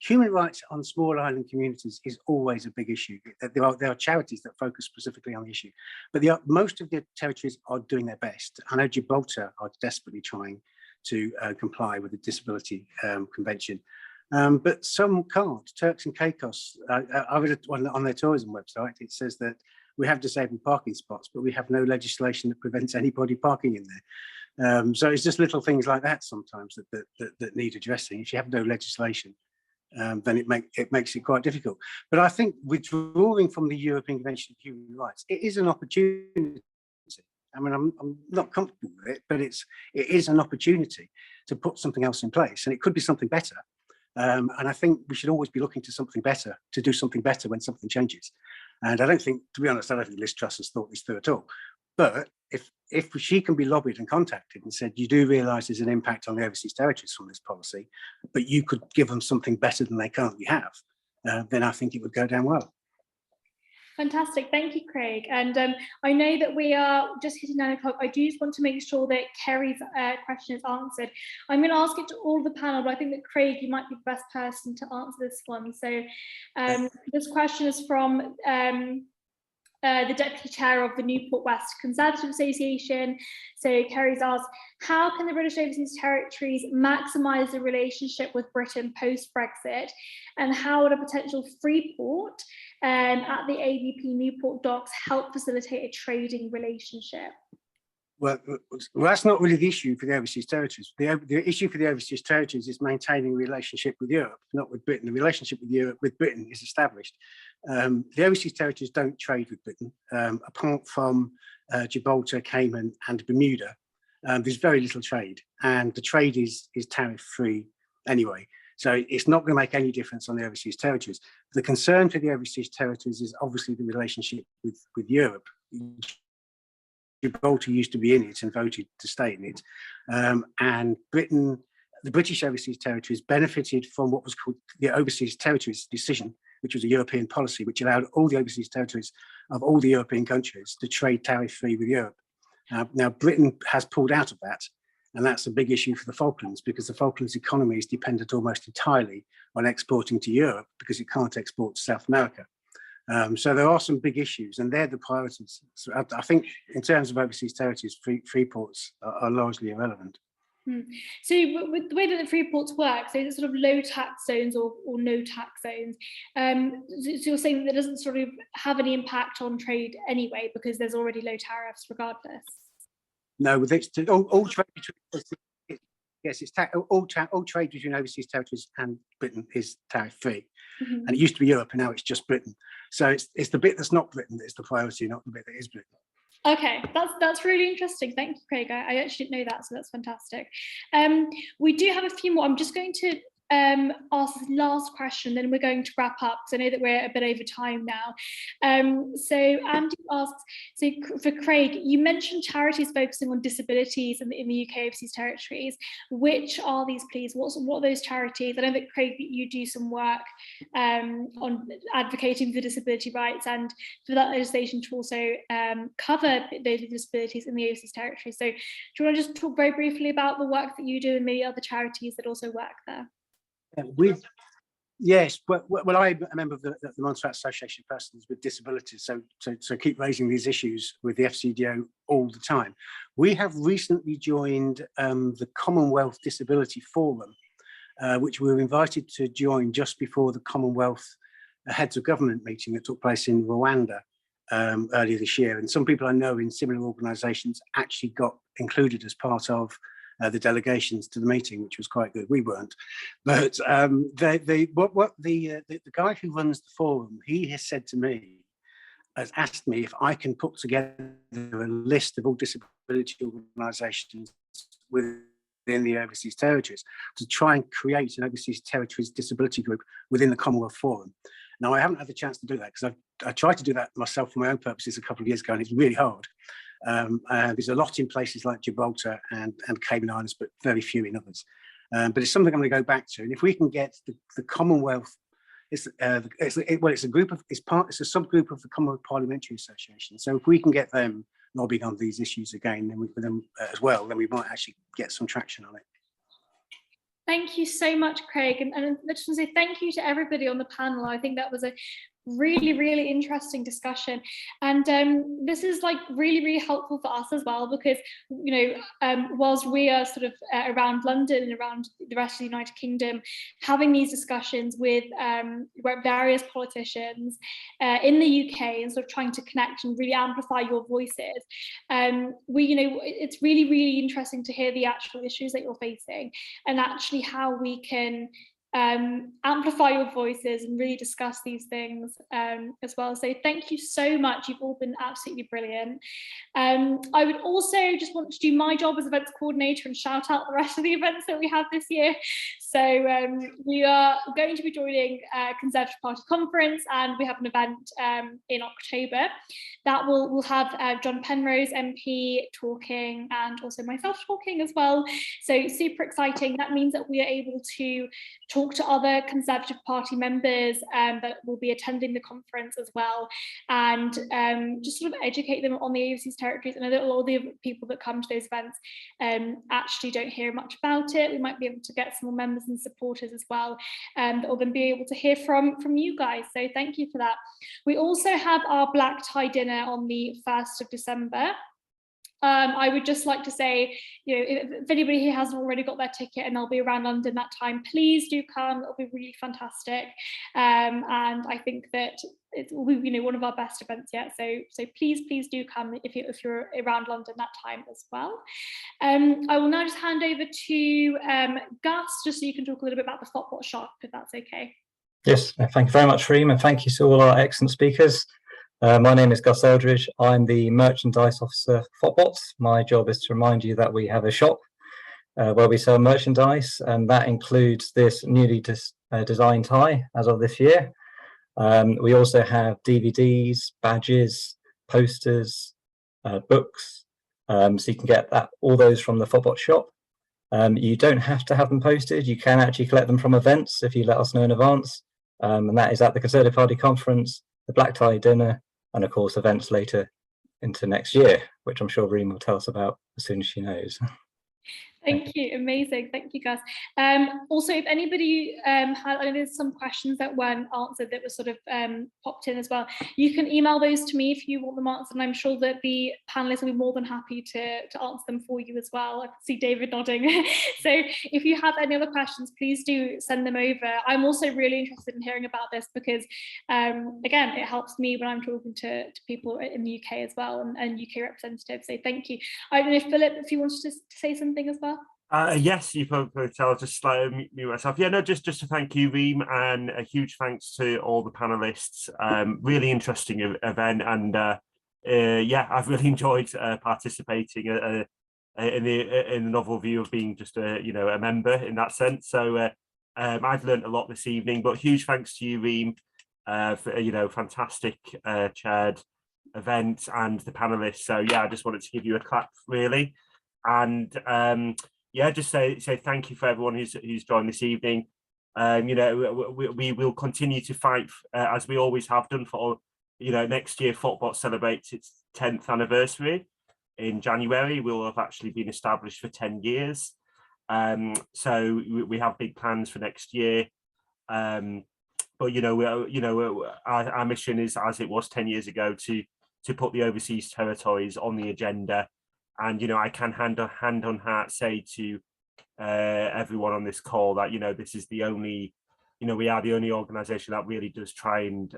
Human rights on small island communities is always a big issue. There are charities that focus specifically on the issue, but most of the territories are doing their best. I know Gibraltar are desperately trying to comply with the Disability Convention, but some can't. Turks and Caicos, I read on their tourism website, it says that we have disabled parking spots, but we have no legislation that prevents anybody parking in there. So it's just little things like that sometimes that need addressing. If you have no legislation, then it makes it quite difficult. But I think withdrawing from the European Convention of Human Rights, it is an opportunity. I mean, I'm not comfortable with it, but it is an opportunity to put something else in place, and it could be something better. And I think we should always be looking to something better, to do something better when something changes. And I don't think, to be honest, I don't think Liz Truss has thought this through at all. But if she can be lobbied and contacted and said, you do realise there's an impact on the overseas territories from this policy, but you could give them something better than they currently have, then I think it would go down well. Fantastic, thank you, Craig. And I know that we are just hitting 9 o'clock. I do just want to make sure that Kerry's question is answered. I'm going to ask it to all of the panel, but I think that Craig, you might be the best person to answer this one. So this question is from the Deputy Chair of the Newport West Conservative Association. So Kerry's asked, how can the British Overseas Territories maximise the relationship with Britain post-Brexit, and how would a potential free port at the AVP Newport docks help facilitate a trading relationship? Well, that's not really the issue for the overseas territories. The issue for the overseas territories is maintaining a relationship with Europe, not with Britain. The relationship with Britain is established. The overseas territories don't trade with Britain, apart from Gibraltar, Cayman, and Bermuda. There's very little trade, and the trade is tariff-free anyway. So it's not going to make any difference on the overseas territories. The concern for the overseas territories is obviously the relationship with Europe. Gibraltar used to be in it and voted to stay in it, and Britain, the British overseas territories, benefited from what was called the Overseas Territories Decision, which was a European policy which allowed all the overseas territories of all the European countries to trade tariff-free with Europe. Now Britain has pulled out of that, and that's a big issue for the Falklands, because the Falklands economy is dependent almost entirely on exporting to Europe because it can't export to South America. So there are some big issues, and they're the priorities. So I think in terms of overseas territories, free ports are largely irrelevant. So with the way that the free ports work, so it's sort of low tax zones or no tax zones. So you're saying that it doesn't sort of have any impact on trade anyway, because there's already low tariffs regardless? No, with all trade between, yes, it's all trade between overseas territories and Britain is tariff-free. And it used to be Europe, and now it's just Britain. So it's the bit that's not Britain that is the priority, not the bit that is Britain. Okay, that's really interesting. Thank you, Craig. I actually didn't know that, so that's fantastic. We do have a few more. I'm just going to ask this last question, then we're going to wrap up, because I know that we're a bit over time now. So Andy asks, so for Craig, you mentioned charities focusing on disabilities in the UK overseas territories. Which are these, please? What are those charities? I know that, Craig, that you do some work on advocating for disability rights and for that legislation to also cover those disabilities in the overseas territories. So do you want to just talk very briefly about the work that you do and maybe other charities that also work there? Yes, well, I'm a member of the Montserrat Association of Persons with Disabilities, so keep raising these issues with the FCDO all the time. We have recently joined the Commonwealth Disability Forum, which we were invited to join just before the Commonwealth Heads of Government meeting that took place in Rwanda earlier this year. And some people I know in similar organisations actually got included as part of the delegations to the meeting, which was quite good. We weren't, but the guy who runs the forum, he has said to me, has asked me if I can put together a list of all disability organisations within the overseas territories to try and create an overseas territories disability group within the Commonwealth Forum. Now, I haven't had the chance to do that because I tried to do that myself for my own purposes a couple of years ago, and it's really hard. There's a lot in places like Gibraltar and Cayman Islands, but very few in others. But it's something I'm going to go back to. And if we can get the Commonwealth, it's a subgroup of the Commonwealth Parliamentary Association. So if we can get them lobbying on these issues again, then then we might actually get some traction on it. Thank you so much, Craig. And I just want to say thank you to everybody on the panel. I think that was a really interesting discussion, and this is like really helpful for us as well, because whilst we are sort of around London and around the rest of the United Kingdom, having these discussions with various politicians in the UK and sort of trying to connect and really amplify your voices, it's really interesting to hear the actual issues that you're facing and actually how we can amplify your voices and really discuss these things as well. So thank you so much. You've all been absolutely brilliant. I would also just want to do my job as events coordinator and shout out the rest of the events that we have this year. So we are going to be joining a Conservative Party conference, and we have an event in October that will have John Penrose MP talking and also myself talking as well. So super exciting. That means that we are able to talk to other Conservative Party members that will be attending the conference as well, and just sort of educate them on the overseas territories. I know that a lot of the people that come to those events actually don't hear much about it. We might be able to get some more members and supporters as well, that will then be able to hear from you guys. So thank you for that. We also have our black tie dinner on the 1st of December. I would just like to say, if anybody here hasn't already got their ticket and they'll be around London that time, please do come. It'll be really fantastic. And I think that it will be, one of our best events yet. So please do come if you're around London that time as well. I will now just hand over to Gus, just so you can talk a little bit about the FOTBot shop, if that's okay. Yes, thank you very much, Reem, and thank you to all our excellent speakers. My name is Gus Eldridge. I'm the merchandise officer for FOTBots. My job is to remind you that we have a shop where we sell merchandise, and that includes this newly designed tie as of this year. We also have DVDs, badges, posters, books, so you can get all those from the FOTBot shop. You don't have to have them posted. You can actually collect them from events if you let us know in advance, and that is at the Conservative Party conference, the Black Tie dinner, and of course events later into next year, which I'm sure Reem will tell us about as soon as she knows. Thank you. Amazing. Thank you, guys. Also, if anybody had, I know there's some questions that weren't answered that were sort of popped in as well, you can email those to me if you want them answered, and I'm sure that the panelists will be more than happy to answer them for you as well. I can see David nodding. So if you have any other questions, please do send them over. I'm also really interested in hearing about this because, again, it helps me when I'm talking to people in the UK as well, and UK representatives. So thank you. I don't know if Philip, if you wanted to say something as well. Yes, you probably tell. Just mute myself. Yeah, no, just to thank you, Reem, and a huge thanks to all the panelists. Really interesting event, and yeah, I've really enjoyed participating in the novel view of being just a member in that sense. So I've learned a lot this evening. But huge thanks to you, Reem, for fantastic chaired event, and the panelists. So yeah, I just wanted to give you a clap, really. And yeah, just say thank you for everyone who's joined this evening. We will continue to fight as we always have done for next year. FOTBot celebrates its 10th anniversary in January. We'll have actually been established for 10 years. So we have big plans for next year. But our mission is, as it was 10 years ago, to put the overseas territories on the agenda. And I can hand on heart say to everyone on this call that this is the only, we are the only organisation that really does try and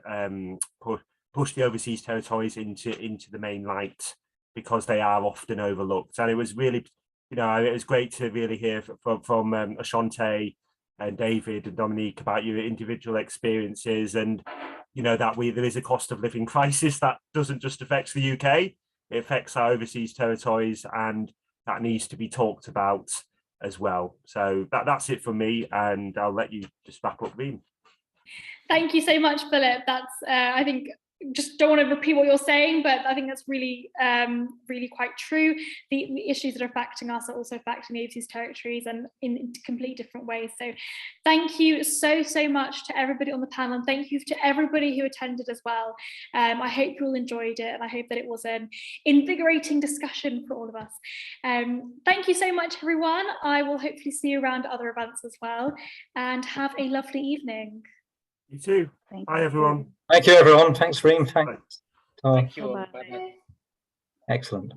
push the overseas territories into the main light, because they are often overlooked. And it was really, it was great to really hear from Ashante and David and Dominique about your individual experiences, and that there is a cost of living crisis that doesn't just affect the UK. It affects our overseas territories, and that needs to be talked about as well. So that's it from me, and I'll let you just wrap up, Reem. Thank you so much, Philip. That's I think, just don't want to repeat what you're saying, but I think that's really, really quite true. The issues that are affecting us are also affecting the overseas territories, and in complete different ways. So thank you so much to everybody on the panel, and thank you to everybody who attended as well. I hope you all enjoyed it, and I hope that it was an invigorating discussion for all of us. Thank you so much, everyone. I will hopefully see you around other events as well, and have a lovely evening. You too. Thank Bye, you. everyone. Thank you, everyone. Thanks, Reem. Thanks. Ty. Thank you all. Bye-bye. Bye-bye. Excellent.